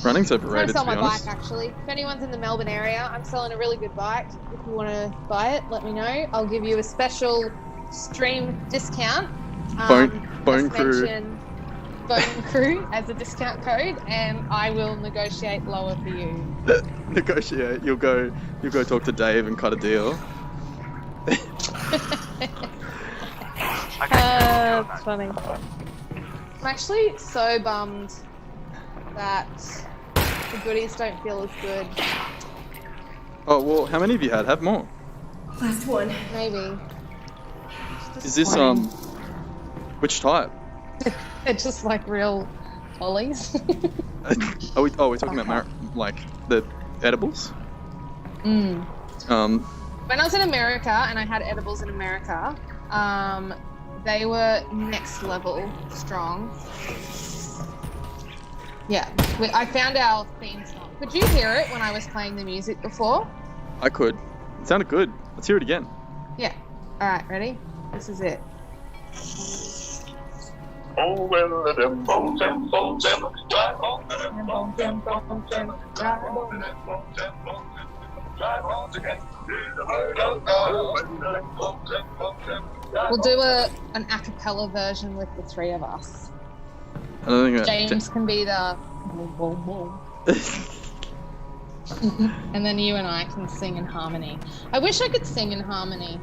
Running's I'm going overrated, to sell to be my honest. bike, actually. If anyone's in the Melbourne area, I'm selling a really good bike. If you want to buy it, let me know. I'll give you a special stream discount. Bone just Crew. mention Bone Crew as a discount code, and I will negotiate lower for you. Negotiate. You'll go talk to Dave and cut a deal. That's funny. I'm actually so bummed that the goodies don't feel as good. Oh well, how many have you had? Have more. Last one. Maybe. Is this which type? They're just like real lollies. We're talking about like the edibles. Mm. When I was in America and I had edibles in America, they were next level strong. Yeah, I found our theme song. Could you hear it when I was playing the music before? I could. It sounded good. Let's hear it again. Yeah. All right, ready? This is it. Oh, well, them bones, them bones, them drive on, them bones, them bones, them drive on, them bones, them bones, them drive on again. We'll do an a cappella version with the three of us. I don't think James can be the and then you and I can sing in harmony. I wish I could sing in harmony.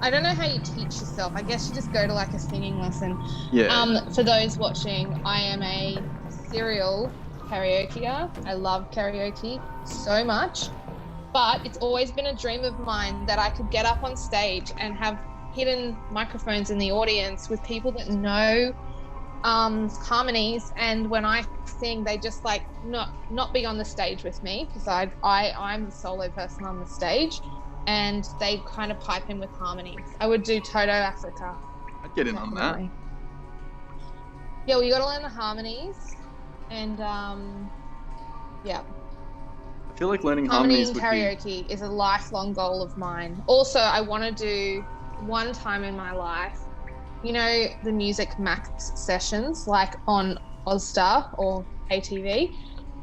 I don't know how you teach yourself. I guess you just go to like a singing lesson. Yeah. For those watching, I am a serial karaokeer. I love karaoke so much, but it's always been a dream of mine that I could get up on stage and have hidden microphones in the audience with people that know harmonies, and when I sing they just like not be on the stage with me because I'm the solo person on the stage, and they kind of pipe in with harmonies. I would do Toto Africa. I'd get in on that. Definitely. Yeah, well, you got to learn the harmonies, and yeah. I feel like learning Harmony harmonies and would karaoke is a lifelong goal of mine. Also, I want to do one time in my life, you know, the Music Max sessions like on Ozstar or ATV,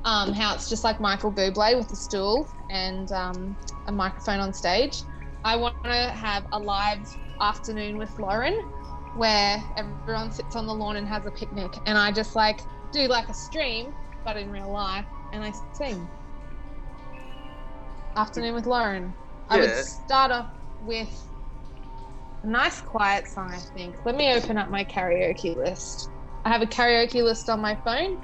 how it's just like Michael Bublé with a stool and a microphone on stage. I want to have a live afternoon with Lauren where everyone sits on the lawn and has a picnic, and I just like do like a stream but in real life, and I sing. Afternoon with Lauren. I would start off with a nice quiet song, I think. Let me open up my karaoke list. I have a karaoke list on my phone.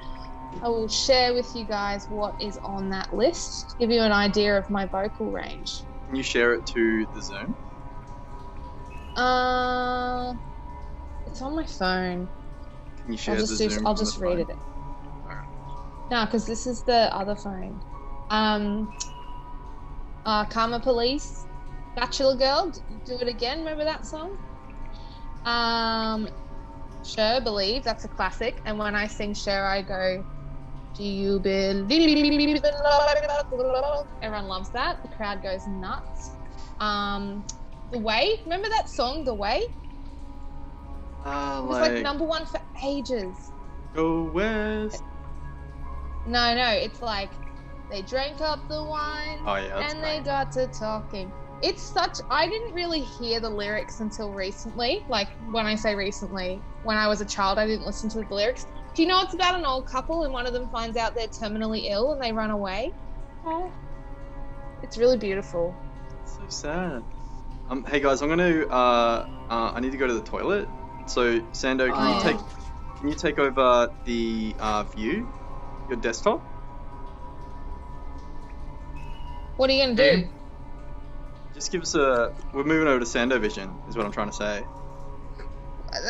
I will share with you guys what is on that list to give you an idea of my vocal range. Can you share it to the Zoom? It's on my phone. Can you share the Zoom? I'll just read it. Alright. No, because this is the other phone. Karma Police, Bachelor Girl, Do It Again. Remember that song? Sure, Believe, that's a classic. And when I sing Sure, I go, do you believe in love? Everyone loves that. The crowd goes nuts. The Way, remember that song, The Way? It was like number one for ages. Go West. No, it's like they drank up the wine and they got to talking. It's such, I didn't really hear the lyrics until recently. Like when I say recently, when I was a child, I didn't listen to the lyrics. Do you know it's about an old couple and one of them finds out they're terminally ill and they run away? Oh, it's really beautiful. It's so sad. Hey guys, I'm gonna, I need to go to the toilet. So Sando, can you take over the view, your desktop? What are you gonna do? Just give us we're moving over to Sando Vision, is what I'm trying to say.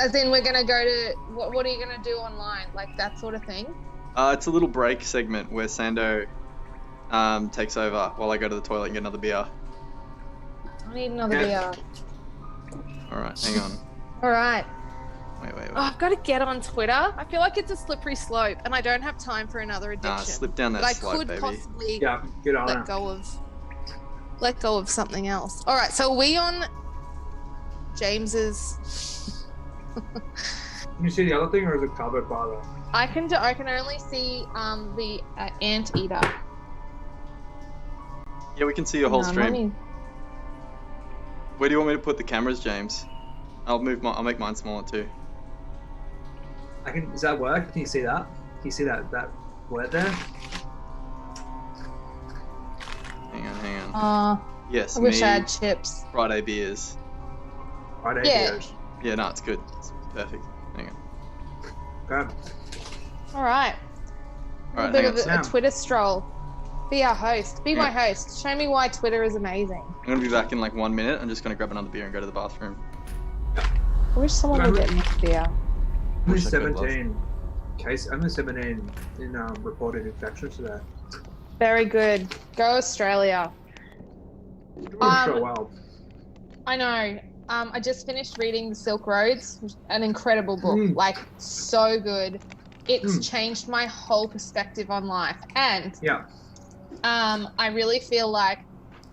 As in, we're gonna go to, what are you gonna do online? Like that sort of thing? It's a little break segment where Sando takes over while I go to the toilet and get another beer. I need another beer. Alright, hang on. Alright. Wait. Oh, I've got to get on Twitter. I feel like it's a slippery slope and I don't have time for another addiction. Nah, slip down that but slope, I could baby. possibly get on let go of something else. Alright, so are we on James's... Can you see the other thing, or is it covered by the... I can only see the anteater. Yeah, we can see your whole stream. Where do you want me to put the cameras, James? I'll make mine smaller too. Does that work? Can you see that? Can you see that word there? Hang on. Yes, I wish I had chips. Friday beers. Beers. Yeah, no, it's good. It's perfect. Hang on. Okay. Alright. A bit of a Twitter stroll. Be our host. Be my host. Show me why Twitter is amazing. I'm going to be back in like 1 minute. I'm just going to grab another beer and go to the bathroom. I wish someone would get me a beer. Only 17 in reported infections today. Very good. Go Australia. You're doing so well. I know. I just finished reading The Silk Roads, an incredible book. Like, so good. It's changed my whole perspective on life. And I really feel like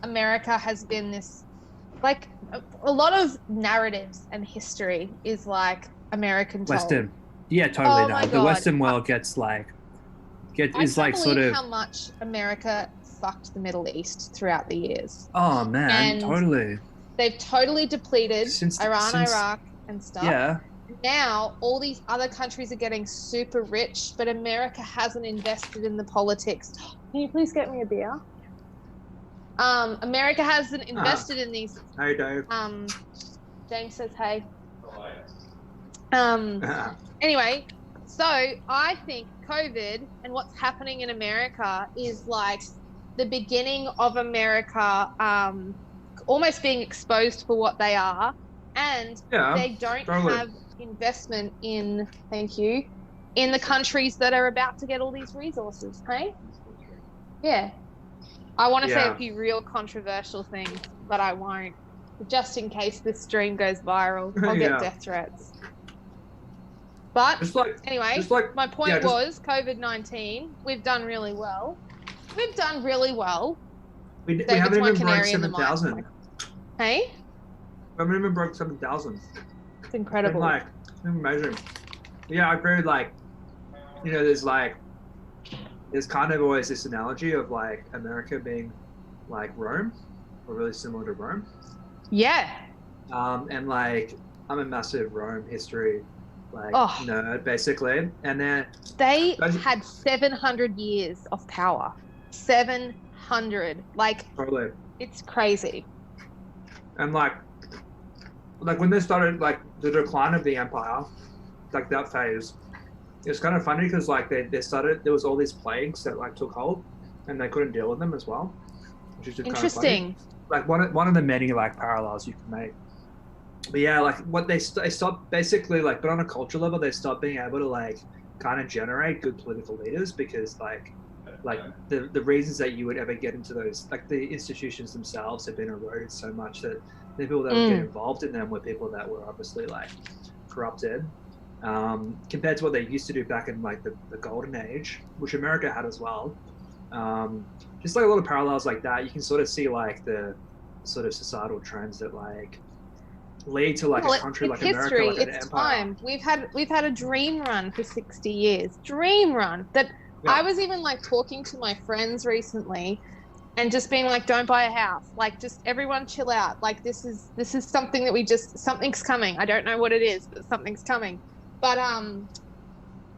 America has been this, like, a lot of narratives and history is like American told. Western. Yeah, totally. Oh my The God. Western world is like sort of how much America fucked the Middle East throughout the years. Oh man, and totally. They've totally depleted Iran, Iraq, and stuff. Yeah. Now all these other countries are getting super rich, but America hasn't invested in the politics. Can you please get me a beer? America hasn't invested in these. Hey, Dave. James says hey. Anyway, So I think COVID and what's happening in America is like the beginning of America almost being exposed for what they are, and they don't have investment in, thank you, in the countries that are about to get all these resources. Hey, yeah. I want to say a few real controversial things, but I won't. Just in case this stream goes viral, I'll get death threats. But anyway, my point was COVID-19. We've done really well. We've done really well. We haven't even broke 7,000. Hey? We haven't even broke 7,000. It's incredible. It's amazing. Yeah, I agree with, like, you know, there's kind of always this analogy of like America being like Rome, or really similar to Rome. Yeah. And like I'm a massive Rome history nerd, basically. And then they had 700 years of power. 700. Like, totally. It's crazy. And like when they started like the decline of the empire, like that phase, it's kind of funny because like they started, there was all these plagues that like took hold, and they couldn't deal with them as well, which is just interesting. Kind of funny. Like one of the many like parallels you can make. But yeah, like what they stopped basically, like, but on a cultural level, they stopped being able to like kind of generate good political leaders because like the reasons that you would ever get into those, like the institutions themselves have been eroded so much that the people that would get involved in them were people that were obviously like corrupted. Compared to what they used to do back in like the golden age, which America had as well. Just like a lot of parallels like that, you can sort of see like the sort of societal trends that like lead to like a country like history, America, like it's an empire. time. We've had a dream run for 60 years. Dream run that I was even like talking to my friends recently and just being like, don't buy a house. Like, just everyone chill out. like this is something that something's coming. I don't know what it is, but something's coming. But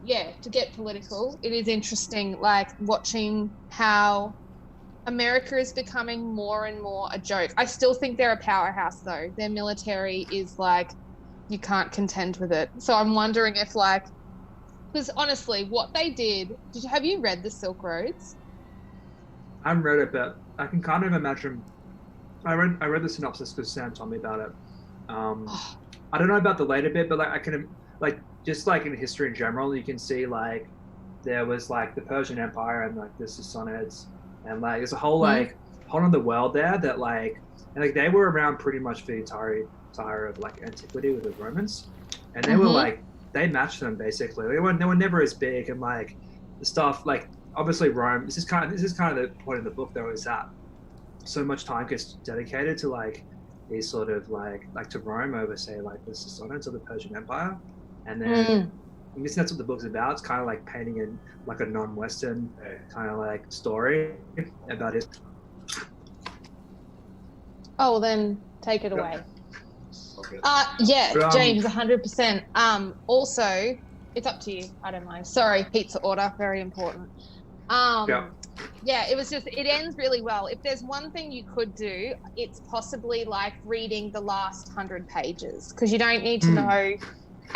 yeah, to get political, it is interesting, like watching how America is becoming more and more a joke. I still think they're a powerhouse though. Their military is like, you can't contend with it. So I'm wondering if like, because honestly, what they did, have you read the Silk Roads? I haven't read it, but I can kind of imagine. I read the synopsis because Sam told me about it. I don't know about the later bit, but like I can like just like in history in general, you can see like there was like the Persian Empire and like the Sassanids, and like there's a whole like whole other world there that like, and like they were around pretty much for the entire of like antiquity with the Romans, and they were like, they matched them basically. They were never as big, and like the stuff like obviously Rome. This is kind of the point of the book though, is that so much time gets dedicated to like these sort of like to Rome over say like the Sassanids or the Persian Empire, and then I guess that's what the book's about. It's kind of like painting in like a non-Western kind of like story about it. Oh, well then take it away. Yeah, James, 100%. Also, it's up to you. I don't mind. Sorry, pizza order, very important. Yeah, it was just, it ends really well. If there's one thing you could do, it's possibly like reading the last 100 pages, because you don't need to know.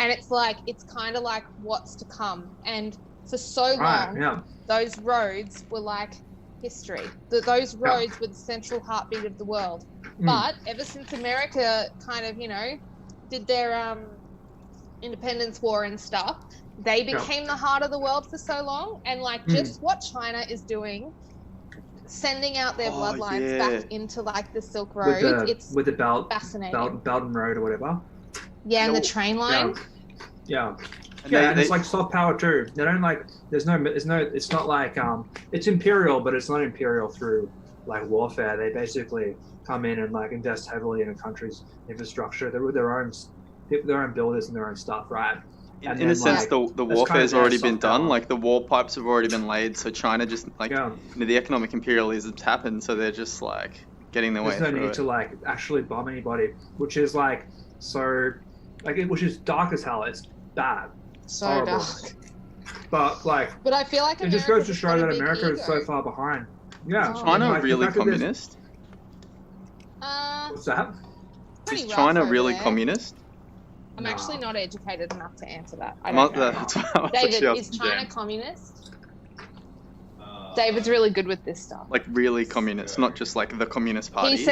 And it's like, it's kind of like what's to come. And for so long, those roads were like history. Those roads were the central heartbeat of the world. But ever since America kind of, you know, did their independence war and stuff, they became the heart of the world for so long. And like just what China is doing, sending out their bloodlines back into like the Silk Road, with the Belt fascinating. Road or whatever. Yeah, and the train line. And it's like soft power too. They don't like. It's not like it's imperial, but it's not imperial through like warfare. They basically come in and like invest heavily in a country's infrastructure. They're with their own builders and their own stuff, right? And in a sense, the warfare's already been done. Like the war pipes have already been laid. So China just like the economic imperialism's happened. So they're just like getting their way through it. There's no need to like actually bomb anybody, which is like so. Which is dark as hell. It's bad. So horrible. dark. But I feel like it just goes to show that America is so far behind. Yeah. Is China really communist? What's that? Is China really communist? I'm actually not educated enough to answer that. I Not don't know. that's what I was David, actually is asking China James. communist? David's really good with this stuff. Like really communist, not just like the Communist Party. He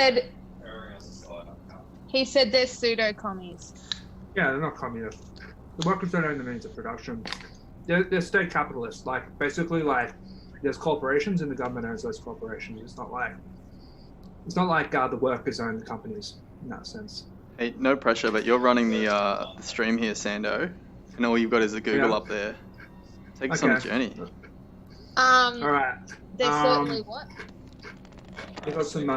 said they're pseudo-commies. Yeah, they're not communist. The workers don't own the means of production. They're state capitalists. Like basically, like there's corporations and the government owns those corporations. It's not like the workers own the companies in that sense. Hey, no pressure, but you're running the stream here, Sando, and all you've got is a Google up there. Take us on a journey. All right. They certainly what? We got some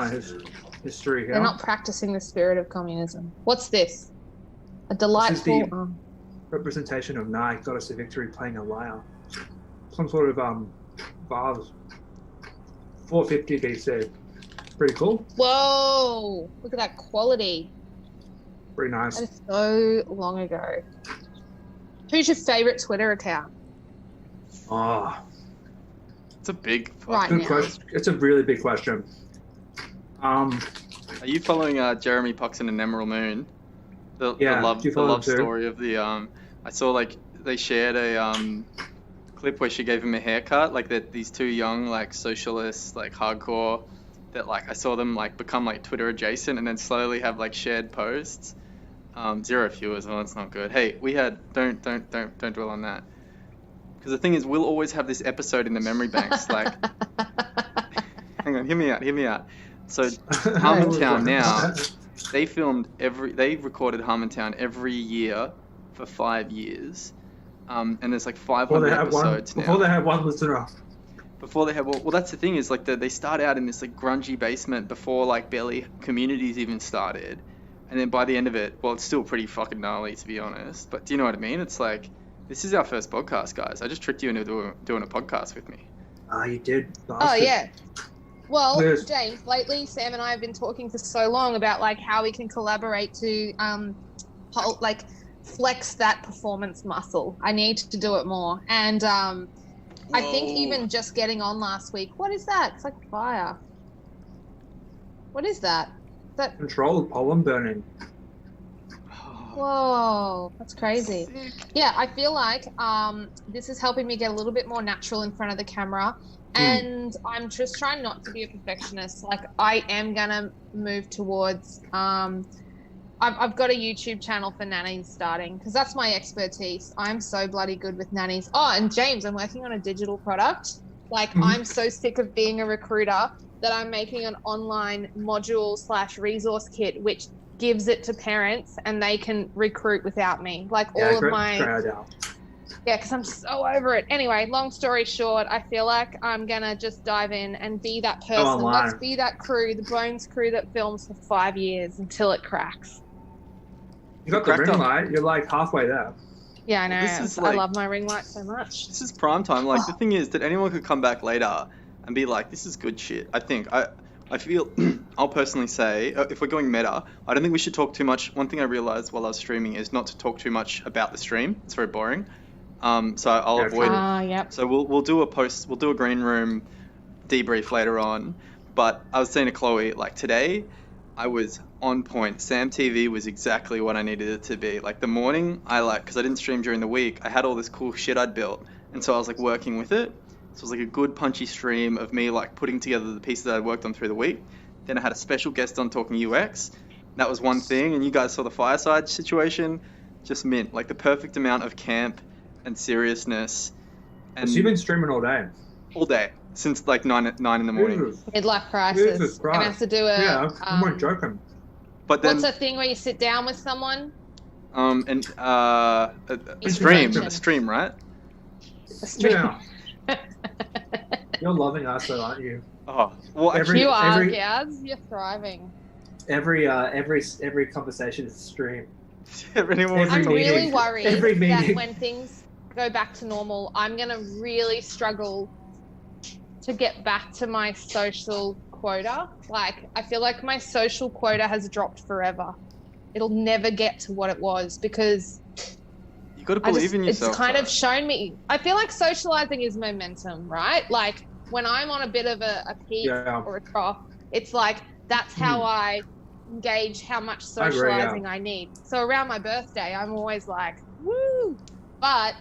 history here. They're not practicing the spirit of communism. What's this? A delightful. This is the representation of Nike, goddess of victory, playing a lyre. Some sort of vase. 450 BC. Pretty cool. Whoa! Look at that quality. Pretty nice. That is so long ago. Who's your favorite Twitter account? Oh, It's a big. Right good now. question. It's a really big question. Are you following Jeremy Puxton and Emerald Moon? The love story of the I saw like they shared a clip where she gave him a haircut, like that these two young like socialists like hardcore that like I saw them like become like Twitter adjacent and then slowly have like shared posts. 0 viewers, well that's not good. Hey, we had don't dwell on that. Because the thing is, we'll always have this episode in the memory banks. Like, hang on, hear me out. So, Harmontown now, they recorded Harmontown every year for 5 years, and there's like 500 episodes now. Before they had one listener. Before they had, well, that's the thing is like they start out in this like grungy basement before like barely communities even started, and then by the end of it, well, it's still pretty fucking gnarly to be honest. But do you know what I mean? It's like. This is our first podcast, guys. I just tricked you into doing a podcast with me. You did. Bastard. Oh, yeah. Well, Yes. James, lately Sam and I have been talking for so long about like how we can collaborate to like flex that performance muscle. I need to do it more. And I think even just getting on last week, what is that? It's like fire. What is that? Is that Controlled pollen burning. Whoa, that's crazy. Yeah, I feel like this is helping me get a little bit more natural in front of the camera. And I'm just trying not to be a perfectionist. Like, I am going to move towards... I've got a YouTube channel for nannies starting because that's my expertise. I'm so bloody good with nannies. Oh, and James, I'm working on a digital product. Like, I'm so sick of being a recruiter that I'm making an online module/resource kit, which gives it to parents and they can recruit without me. Like yeah, because I'm so over it. Anyway, long story short, I feel like I'm gonna just dive in and be that person. Let's be that crew, the Bones crew that films for 5 years until it cracks. You got the ring light. You're like halfway there. Yeah, I know. This is I love my ring light so much. This is prime time. Like the thing is that anyone could come back later and be like, "This is good shit." I feel, I'll personally say, if we're going meta, I don't think we should talk too much. One thing I realized while I was streaming is not to talk too much about the stream. It's very boring. So I'll avoid it. Yep. So we'll do a green room debrief later on. But I was saying to Chloe, like today, I was on point. Sam TV was exactly what I needed it to be. Like the morning, because I didn't stream during the week, I had all this cool shit I'd built. And so I was like working with it. So it was like a good punchy stream of me like putting together the pieces that I'd worked on through the week. Then I had a special guest on talking UX. That was one thing. And you guys saw the fireside situation. Just mint. Like the perfect amount of camp and seriousness. And so you've been streaming all day? All day. Since like 9 in the morning. Midlife crisis. Gonna have to do a... Yeah, I'm not joking. But then, what's a thing where you sit down with someone? A stream, right? A stream. Yeah. You're loving us, though, aren't you? Oh, well, You are, Gaz. You're thriving. Every conversation is a stream. I'm really worried that when things go back to normal, I'm going to really struggle to get back to my social quota. Like, I feel like my social quota has dropped forever. It'll never get to what it was because... You got to believe in yourself. It's kind of shown me. I feel like socializing is momentum, right? Like when I'm on a bit of a peak or a trough, it's like that's how I gauge how much I agree, socializing I need. So around my birthday, I'm always like, woo! But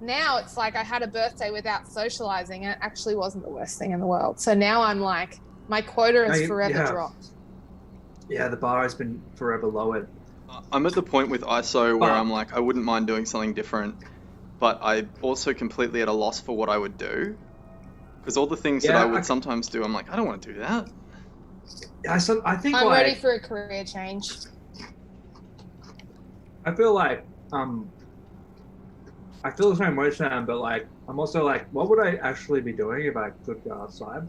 now it's like I had a birthday without socializing, and it actually wasn't the worst thing in the world. So now I'm like, my quota has forever dropped. Yeah, the bar has been forever lowered. I'm at the point with ISO where I'm like, I wouldn't mind doing something different, but I'm also completely at a loss for what I would do. Because all the things that I would sometimes do, I'm like, I don't want to do that. I think I'm ready for a career change. I feel like I feel the same way, Sam, but like I'm also like, what would I actually be doing if I could go outside?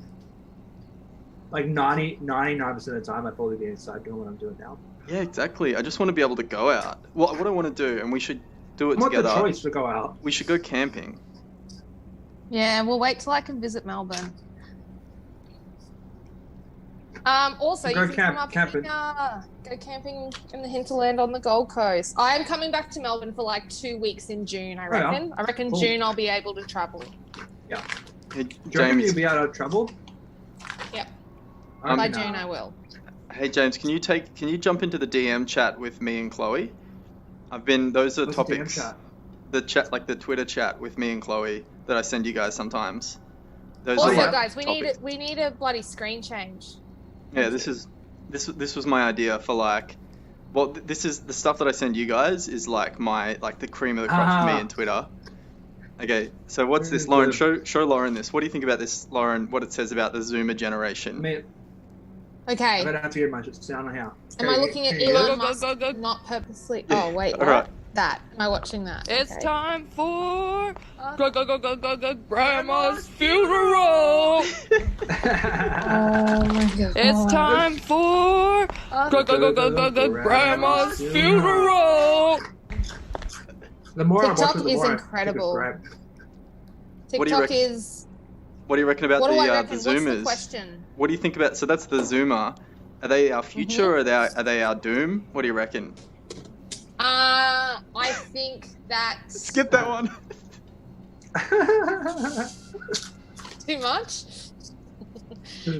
Like 99% of the time, I'd probably be inside doing what I'm doing now. Yeah, exactly. I just want to be able to go out. What I want to do, and we should do it together. I want the choice to go out. We should go camping. Yeah, we'll wait till I can visit Melbourne. Also, you can come up and go camping in the hinterland on the Gold Coast. I am coming back to Melbourne for like 2 weeks in June, I reckon. I reckon cool. June I'll be able to travel. Yeah. Hey, do you reckon you'll be able to travel? Yep. By June I will. Hey James, can you jump into the DM chat with me and Chloe? Those are topics. The chat, like the Twitter chat with me and Chloe that I send you guys sometimes. Also, guys, we need a bloody screen change. Yeah, this was my idea for like, well, this is the stuff that I send you guys is like the cream of the crop for me and Twitter. Okay, so what's this, Lauren? Show Lauren this. What do you think about this, Lauren? What it says about the Zoomer generation? Okay. I'm gonna have to get my sound on here. Am I looking at Elon Musk? Not purposely. Oh wait, what? Right. That. Am I watching that? It's time for Grandma's funeral. Oh my god. It's time for Grandma's funeral. The more TikTok I watch it, is incredible. TikTok is. What do you reckon about the Zoomers? What's the question? What do you think about? So that's the Zoomer. Are they our future or are they our doom? What do you reckon? I think that. Skip that one. Too much?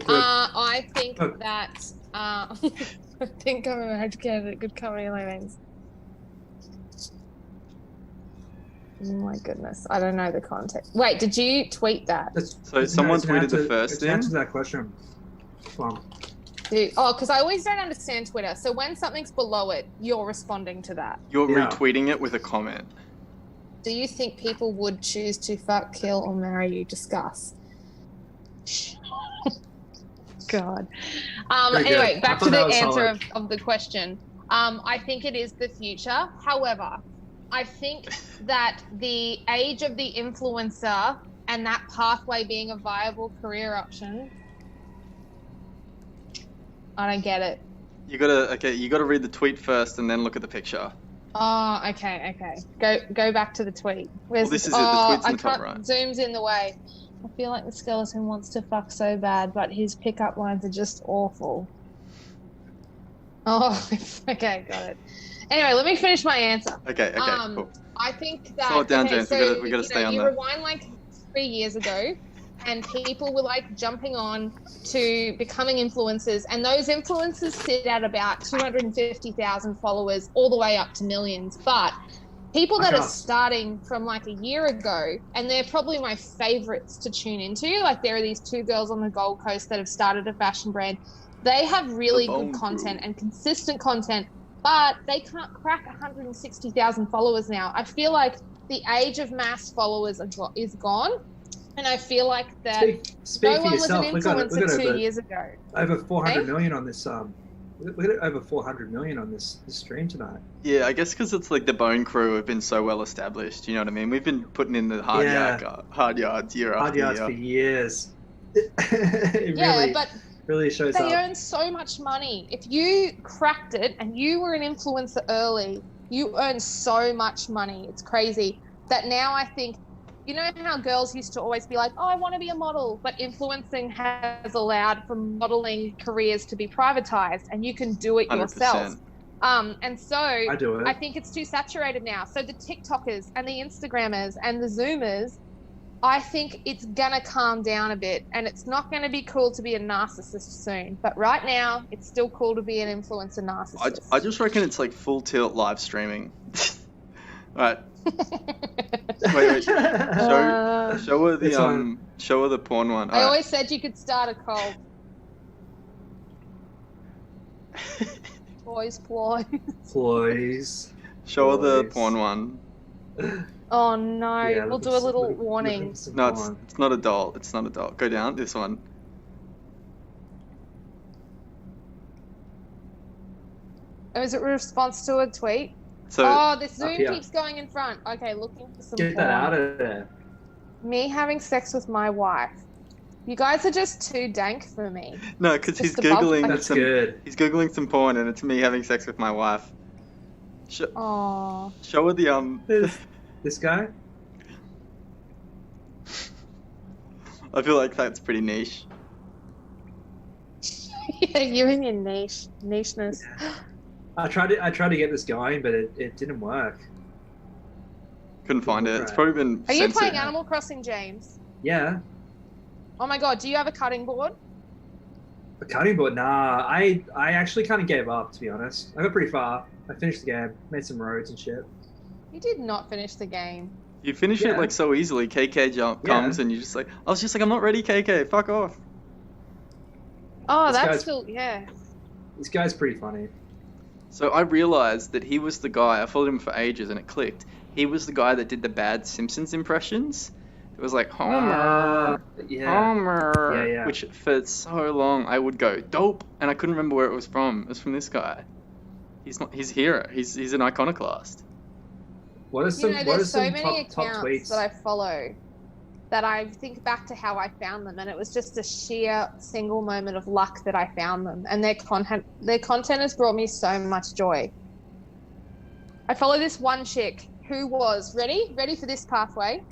I think that. I think I'm educated at good comedy landings. Oh my goodness, I don't know the context. Wait, did you tweet that? So someone tweeted the first thing? Answer that question. Because I always don't understand Twitter. So when something's below it, you're responding to that. You're retweeting it with a comment. Do you think people would choose to fuck, kill, or marry you? Discuss. God. Anyway, back to the answer of the question. I think it is the future. However, I think that the age of the influencer and that pathway being a viable career option, I don't get it. You gotta read the tweet first and then look at the picture. Oh, okay. Go back to the tweet. Where's this? Is it. The tweet's in the top right. Zoom's in the way. I feel like the skeleton wants to fuck so bad, but his pickup lines are just awful. Oh, okay, got it. Anyway, let me finish my answer. Okay, cool. I think that. Slow it down, James. We gotta stay on that. You rewind like 3 years ago, and people were like jumping on to becoming influencers, and those influencers sit at about 250,000 followers, all the way up to millions. But people that are starting from like a year ago, and they're probably my favorites to tune into. Like there are these two girls on the Gold Coast that have started a fashion brand. They have really good content and consistent content, but they can't crack 160,000 followers now. I feel like the age of mass followers is gone, and I feel like that no one was an influencer 2 years ago. Over 400 million on this. We got over 400 million on this stream tonight. Yeah, I guess because it's like the Bone Crew have been so well established. You know what I mean? We've been putting in the hard yards year after year. Hard yards for years. But really shows they earn so much money. If you cracked it and you were an influencer early, you earn so much money. It's crazy that now I think, you know how girls used to always be like, oh, I want to be a model, but influencing has allowed for modeling careers to be privatized and you can do it 100%. yourself. And so I think it's too saturated now. So the TikTokers and the Instagrammers and the Zoomers I think it's gonna calm down a bit, and it's not gonna be cool to be a narcissist soon. But right now, it's still cool to be an influencer narcissist. I just reckon it's like full tilt live streaming. Alright. Wait. Show her the show her the porn one. I always said you could start a cult. Boys, Please. Show her the porn one. Oh no, Yeah, we'll do a little warning. No, it's not adult. It's not adult. Go down. This one. Oh, is it a response to a tweet? So Oh, the zoom here. keeps going in front. Okay, looking for some Get porn. that out of there. Me having sex with my wife. You guys are just too dank for me. no, because he's Just above- googling That's some. good. He's googling some porn, and it's me having sex with my wife. Oh. Show her the This guy? I feel like that's pretty niche. Yeah, you're in your nicheness. I tried to get this going, but it didn't work. Couldn't find it. It's Right. probably been Are you censored. playing Animal Crossing, James? Yeah. Oh my god, do you have a cutting board? A cutting board? Nah. I actually kind of gave up, to be honest. I got pretty far. I finished the game, made some roads and shit. You did not finish the game. You finish it Yeah. like so easily. KK comes and you just like, I was just like, I'm not ready, KK. Fuck off. Oh, This that's guy's- still, yeah. This guy's pretty funny. So I realized that he was the guy. I followed him for ages and it clicked. He was the guy that did the bad Simpsons impressions. It was like Homer, Yeah. Homer, Yeah. which for so long I would go dope, and I couldn't remember where it was from. It was from this guy. He's not. He's here. He's an iconoclast. What are some You know, what there's are so some many top accounts tweets? that I follow that I think back to how I found them, and it was just a sheer single moment of luck that I found them, and their content has brought me so much joy. I follow this one chick who was ready for this pathway.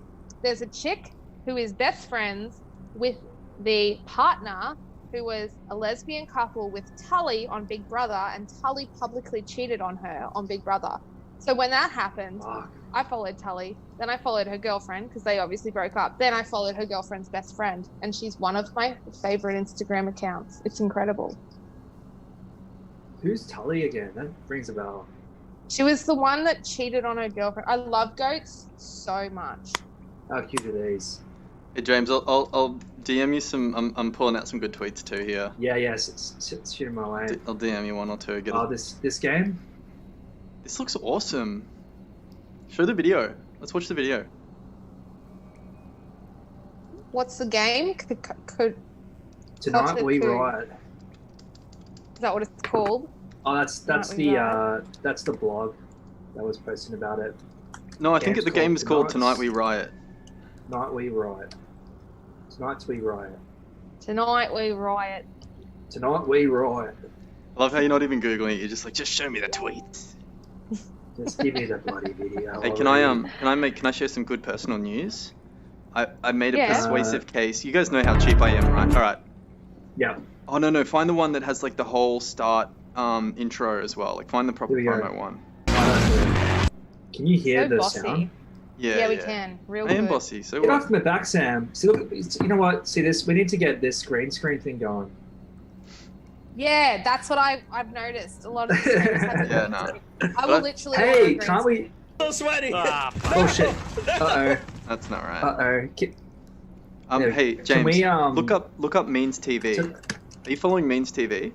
There's a chick who is best friends with the partner who was a lesbian couple with Tully on Big Brother, and Tully publicly cheated on her on Big Brother. So when that happened, Fuck. I followed Tully. Then I followed her girlfriend because they obviously broke up. Then I followed her girlfriend's best friend, and she's one of my favorite Instagram accounts. It's incredible. Who's Tully again? That rings a bell. She was the one that cheated on her girlfriend. I love goats so much. How cute are these? Hey James, I'll DM you some. I'm pulling out some good tweets too here. Yeah, yes, it's shooting my way. I'll DM you one or two. Get Oh, this game? This looks awesome. Show the video. Let's watch the video. What's the game? Tonight the we coup. riot. Is that what it's called? Oh, that's Tonight we the blog that was posting about it. No, I think Game's the game is called Tonight's- Tonight We Riot. Tonight we riot. Tonight's we riot. Tonight we riot. Tonight we riot. I love how you're not even googling it. You're just like, just show me the tweet. Just give me the bloody video. Hey, can I share some good personal news? I made a Yeah. persuasive case. You guys know how cheap I am, right? All right. Yeah. Oh no, find the one that has like the whole start intro as well. Like find the proper Here we go. promo one. Can you hear So the bossy. sound? Yeah, we can. Real I am good. bossy. So Get what? off my back, Sam. See, look, you know what? See this? We need to get this green screen thing going. Yeah, that's what I've noticed. A lot of the streamers have Yeah, it. no. I will literally. Hey, order can't green we? So sweaty. Oh shit! Uh That's not oh. right. Oh. Hey Can James, we, look up Means TV. So- Are you following Means TV?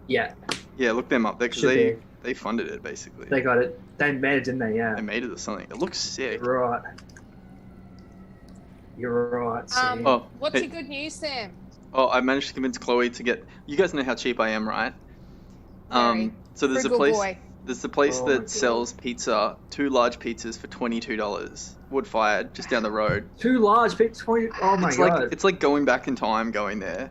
Yeah, Yeah, look them up there because Should they funded it basically. they got it. They made it, didn't they? Yeah. They made it or something. It looks sick. Right. You're right. Sam. Oh, What's hey. your good news, Sam? Oh, I managed to convince Chloe to get. You guys know how cheap I am, right? Very. So there's Frugal a place. boy. There's a place Oh my that God. sells pizza, 2 large pizzas for $22, wood fired, just down the road. Too large. Big 20. Oh my it's god. like it's like going back in time, going there.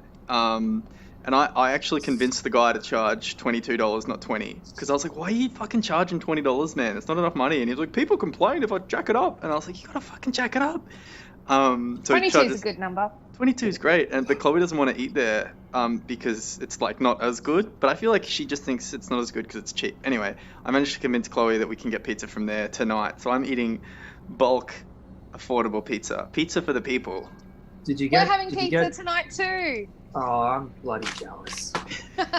And I actually convinced the guy to charge $22, not $20, because I was like, why are you fucking charging $20, man? It's not enough money. And he was like, people complain if I jack it up, and I was like, you gotta fucking jack it up. So he 22 is charges. a good number. 22 is great, but Chloe doesn't want to eat there because it's like not as good. But I feel like she just thinks it's not as good because it's cheap. Anyway, I managed to convince Chloe that we can get pizza from there tonight. So I'm eating bulk affordable pizza. Pizza for the people. Did you We're get? having did you pizza get, tonight too. Oh, I'm bloody jealous.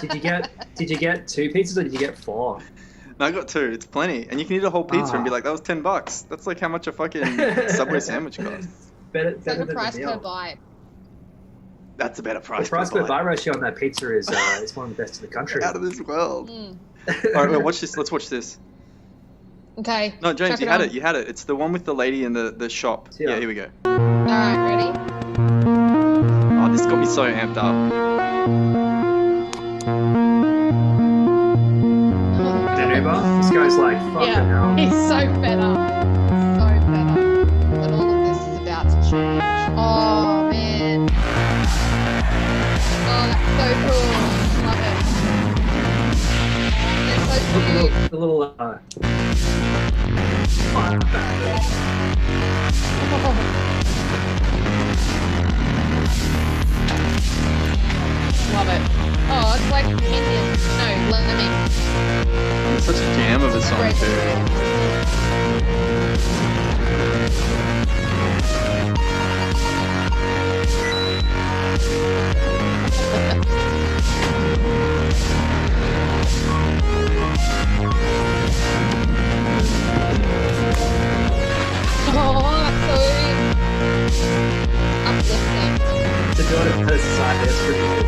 Did you get? Did you get 2 pizzas or did you get 4? No, I got 2. It's plenty, and you can eat a whole pizza and be Ah. like, "That was $10. That's like how much a fucking Subway sandwich costs." Better, It's like better a than price the per meal. bite. That's a better The price. price per bite. bite ratio on that pizza is one of the best in the country. Out of this world. Mm. All right, wait, watch this. Let's watch this. Okay. No, James, chuck you it had on. it. You had it. It's the one with the lady in the shop. Yeah. Yeah, here we go. All right, ready? Oh, this got me so amped up. Danuba, this guy's like fucking Yeah, hell. he's so better. So better. But all of this is about to change. Oh, man. Oh, that's so cool. Love it. They're so cute. The little Love it. Oh, it's like Minions. No, Lemmings. It's such a jam of a song Great. too. Oh, that's so uplifting. to do it in side, that's pretty good.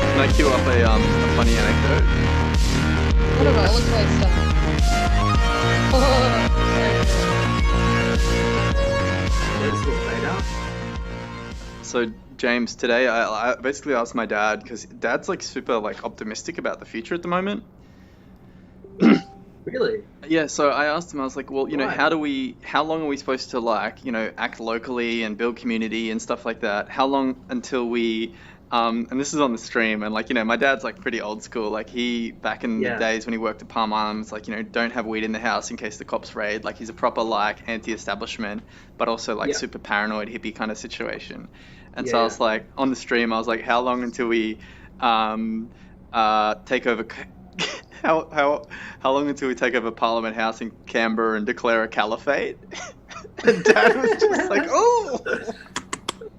Can I cue up a funny anecdote? What a roller coaster. Oh, There's a little fade out. So James, today I basically asked my dad because Dad's like super like optimistic about the future at the moment. Really? Yeah, so I asked him, I was like, well, you know, Why? how long are we supposed to like, you know, act locally and build community and stuff like that? How long until we, and this is on the stream, and like, you know, my dad's like pretty old school. Like he, back in the Yeah. days when he worked at Palm Islands, like, you know, don't have weed in the house in case the cops raid. Like he's a proper like anti-establishment, but also like Yeah. super paranoid hippie kind of situation. And so Yeah. I was like, on the stream, I was like, how long until we, take over, how long until we take over Parliament House in Canberra and declare a caliphate? And Dad was just like, oh.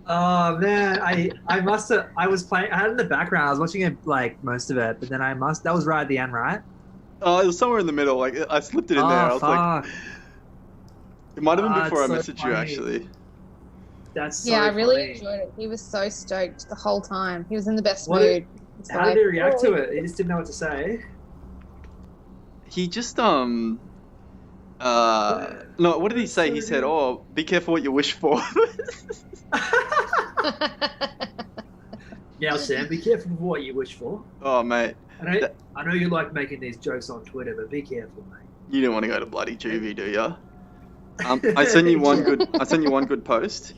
Oh man, I must have. I was playing. I had it in the background. I was watching it like most of it, but then that was right at the end, right? Oh, it was somewhere in the middle. Like I slipped it in there. I was like, it might have been before I it's so messaged you funny. actually. That's so yeah, I really funny. enjoyed it. He was so stoked the whole time. He was in the best What- mood. It's How like, did he react oh. to it? He just didn't know what to say. He just no, what did he say? He said, "Oh, be careful what you wish for." Now, Sam, be careful with what you wish for. Oh, mate, I know you like making these jokes on Twitter, but be careful, mate. you didn't want to go to bloody juvie, do ya? I sent you one good. I sent you one good post.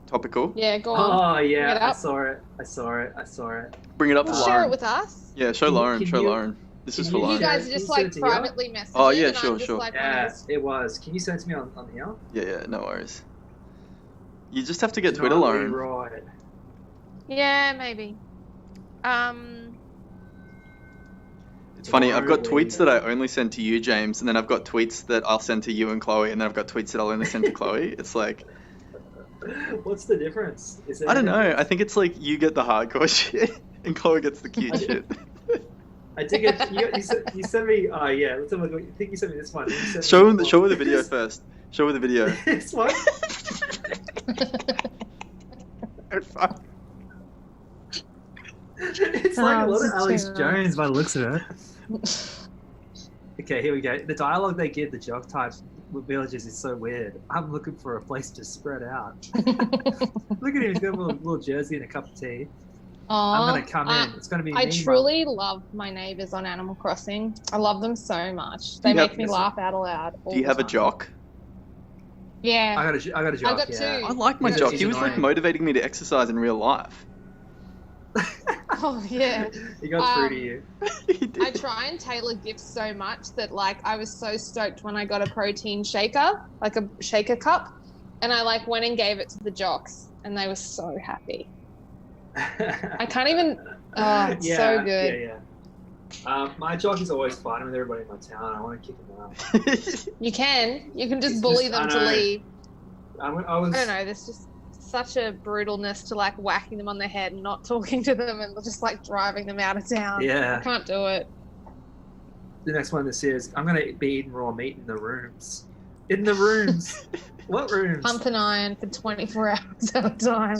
Topical. Yeah, go on. Oh yeah, Bring it I up. saw it. I saw it. I saw it. Bring it up for Well, share Lauren. it with us. Yeah, show Can- Lauren. can Show you- Lauren. This is can for you You Lauren. share- guys are Can just you send like it to you? privately messaging. Oh, yeah, and sure, I'm just sure. like, Yes, it was. Can you send it to me on here? Yeah, no worries. You just have to get No, Twitter, Lauren. Right. yeah, maybe. It's funny, I've got Totally. tweets that I only send to you, James, and then I've got tweets that I'll send to you and Chloe, and then I've got tweets that I'll only send to Chloe. It's like, What's the difference? Is there I don't a know. difference? I think it's like you get the hardcore shit, and Chloe gets the cute shit. I think you sent me. Oh yeah, let's have a look. I think you sent me this one. You sent me Show this her one. the video first. Show her the video. This one. Oh, fuck. It's like a Oh, lot this of is Alex too Jones by the looks of it. Okay, here we go. The dialogue they give the jock types with villagers is so weird. I'm looking for a place to spread out. Look at him, he's got a little jersey and a cup of tea. I'm gonna come in. It's gonna be I me, truly love my neighbors on Animal Crossing. I love them so much. They you make have- me laugh out loud. Do you have a jock? Yeah. I got a jock. got yeah. two. I like my He's jock. He was like annoying. motivating me to exercise in real life. Oh yeah. He got through to you. He did. I try and tailor gifts so much that like I was so stoked when I got a protein shaker, like a shaker cup, and I like went and gave it to the jocks, and they were so happy. I can't even. Oh, it's so good. Yeah, My jock is always fighting with everybody in my town. I want to kick him out. You can just It's bully just- them I to know. leave. I I don't know. There's just such a brutalness to like whacking them on the head and not talking to them and just like driving them out of town. Yeah. I can't do it. The next one this is I'm gonna be eating raw meat in the rooms. In the rooms. What rooms? Pump and iron for 24 hours at a time.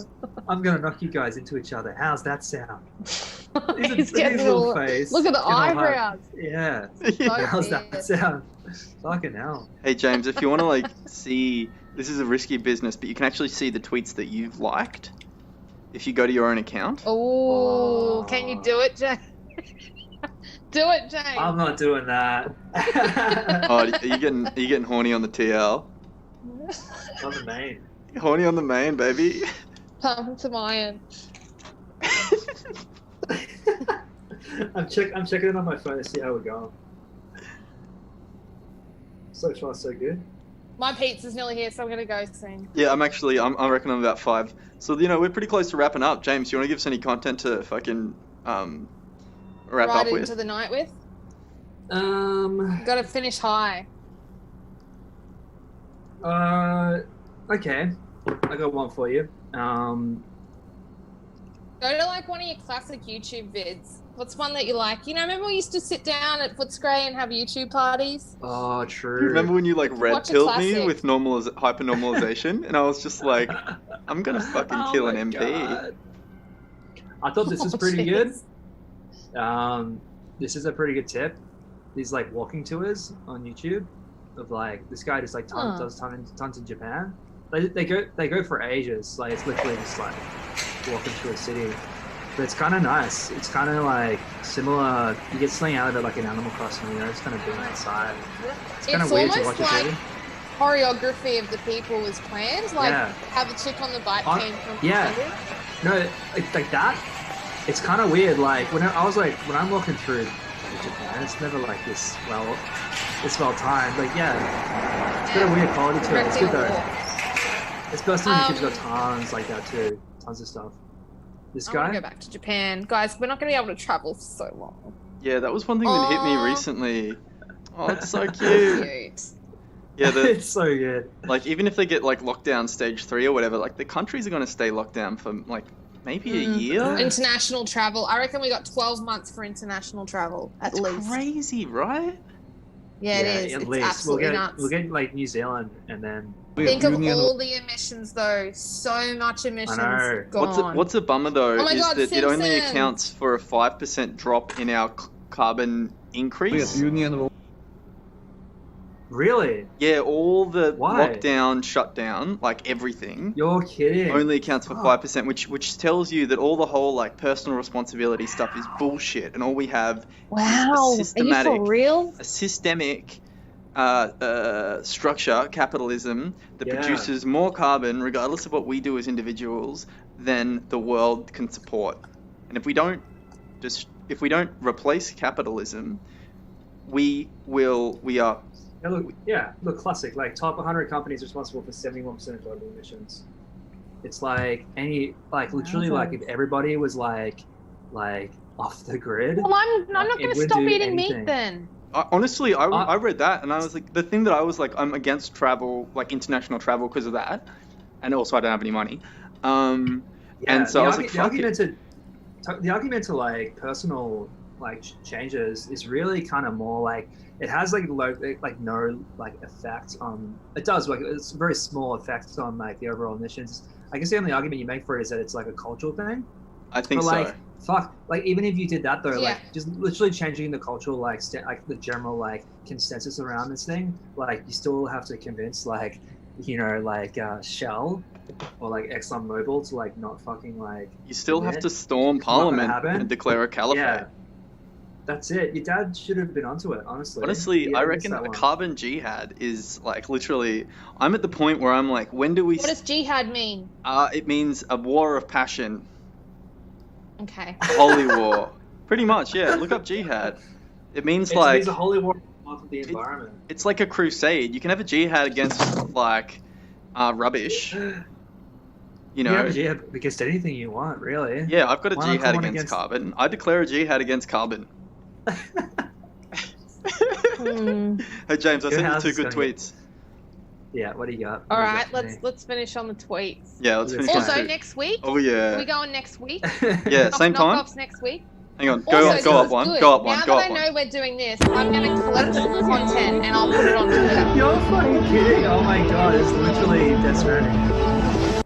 I'm gonna knock you guys into each other. How's that sound? He's getting his little all, face. look at the Getting all hard. eyebrows. Yeah. So How's that fierce. sound? Fucking hell. Hey James, if you want to like see, this is a risky business, but you can actually see the tweets that you've liked if you go to your own account. Oh, can you do it, James? Do it, James. I'm not doing that. Oh, are you getting horny on the TL? On the main. Horny on the main, baby. Pump some iron. I'm checking it on my phone to see how we're going. So far, so good. My pizza's nearly here, so I'm gonna go soon. Yeah, I reckon I'm about 5. So, you know, we're pretty close to wrapping up. James, you want to give us any content to fucking wrap Ride up with? into the night with. Got to finish high. Okay. I got one for you. Go to like one of your classic YouTube vids. What's one that you like? You know, remember we used to sit down at Footscray and have YouTube parties? Oh, true. Remember when you like red Watch a pilled me classic. with hyper normalization, and I was just like, I'm gonna fucking Oh kill an my MP. God. I thought this was Oh, pretty jeez. good. This is a pretty good tip. These like walking tours on YouTube of like this guy just like does tons in Japan. They go for ages. Like it's literally just like walking through a city. But it's kind of nice. It's kind of like similar. You get something out of it like an Animal Crossing, you know, it's kind of being outside. It's kind of weird to watch almost it. like choreography of the people was planned. Like Yeah. have a chick on the bike came from yeah. No, it's like that. It's kind of weird. Like when I'm walking through Japan, it's never like this well timed. Like yeah, it's got a weird quality to it. It's good though. Especially when kids got tons like that too. Tons of stuff. This I want guy? to go back to Japan. Guys, we're not going to be able to travel for so long. Yeah, that was one thing that hit me Aw. recently. Oh, it's so cute. Cute. Yeah, It's so good. like even if they get like lockdown stage 3 or whatever, like the countries are gonna stay locked down for like maybe a year. International travel. I reckon we got 12 months for international travel, at least. Crazy, right? Yeah, it is. At It's least absolutely nuts. we'll get like New Zealand and then Think of all the emissions, though. So much emissions know. gone. What's a bummer though Oh my is God, that it only Simpsons. accounts for a 5% drop in our carbon increase. really? Yeah, all the Why? lockdown, shutdown, like everything, You're kidding. only accounts for Oh. 5%, which tells you that all the whole like personal responsibility stuff is bullshit, and all we have Wow. is Are you for real? a systemic structure, capitalism, that Yeah. produces more carbon, regardless of what we do as individuals, than the world can support. And if we don't replace capitalism, we are. Look, classic. Like top 100 companies responsible for 71% of global emissions. It's like literally like if everybody was like off the grid. Well, I'm not it going to wouldn't stop do eating anything. meat then. Honestly, I read that and I was like, the thing that I was like, I'm against travel, like international travel, because of that, and also I don't have any money. And so I was like, fuck it. The argument to like personal like changes is really kind of more like it has like no like effect on it does like it's a very small effect on like the overall emissions. I guess the only argument you make for it is that it's like a cultural thing. I think But so. like fuck, like even if you did that though, Yeah. like just literally changing the cultural like like the general like consensus around this thing, like you still have to convince like Shell or like ExxonMobil to like not fucking like. You still have admit to storm it's not gonna Parliament happen. and declare a caliphate. Yeah, that's it. Your dad should have been onto it, honestly. Honestly, Yeah, I missed reckon that a one. carbon jihad is like literally. I'm at the point where I'm like, when do we? What does jihad mean? It means a war of passion, Okay. a holy war. Pretty much, yeah. Look up jihad. It means It like means a holy war of the environment. it's like a crusade. You can have a jihad against like rubbish. You know. Yeah, against anything you want, really. Yeah, I've got a Why not jihad come on against carbon. I declare a jihad against carbon. Hey James, I Your sent you house 2 is good gonna get- tweets. Yeah, what do you got? All What do you right, got for me? let's finish on the tweets. Yeah, let's finish. Also, on 2. next week. Oh Are yeah. we going next week? Yeah, same time. Knockoffs next week. Hang on. Also, Go up this one. is good. Go up one. Now Go that up I one. know we're doing this, I'm going to collect content and I'll put it on Twitter. You're fucking kidding! Oh my god, it's literally Death Stranding.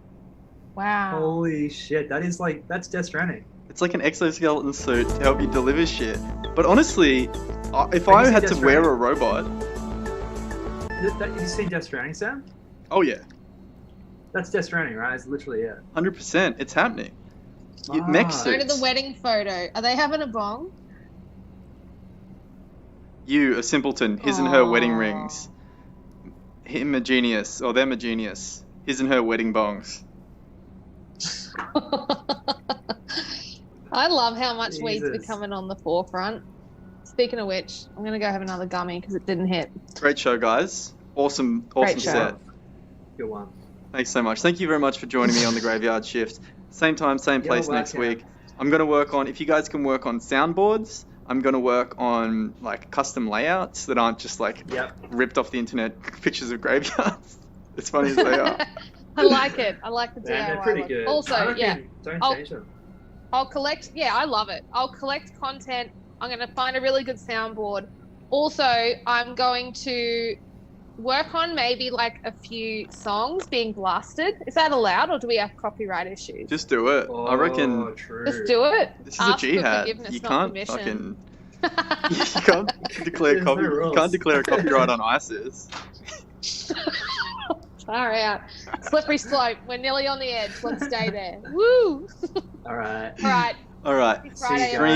Wow. Holy shit, that's Death Stranding. It's like an exoskeleton suit to help you deliver shit. But honestly, if Have I you had to seen wear Death a robot, You seen Death Stranding, Sam? oh yeah, That's Death Stranding, right? It's literally it. 100%, it's happening. Ah. Mech Go to the suits. wedding photo. Are they having a bong? You, a simpleton, his and her wedding Aw. rings. Him a genius, or them a genius. His and her wedding bongs. I love how much weed's Jesus. becoming on the forefront. Speaking of which, I'm going to go have another gummy because it didn't hit. Great show, guys. Awesome Great show. set. Good one. Thanks so much. Thank you very much for joining me on the Graveyard Shift. Same time, same place next week. I'm going to work on, if you guys can work on soundboards, I'm going to work on like custom layouts that aren't just like ripped off the internet pictures of graveyards. As funny as they are. I like it. I like the DIY. Man, they're pretty look. good. Also, I reckon yeah. Don't I'll- change them. I'll collect, I love it. I'll collect content. I'm going to find a really good soundboard. Also, I'm going to work on maybe like a few songs being blasted. Is that allowed or do we have copyright issues? Just do it. I reckon True. Just do it. this is Ask a for jihad. forgiveness, You not can't permission. fucking you can't declare There's no you rules. can't declare a copyright on ISIS. Far out. Slippery slope. We're nearly on the edge. Let's stay there. Woo! All right. All right. All right. Happy Friday, guys. Dream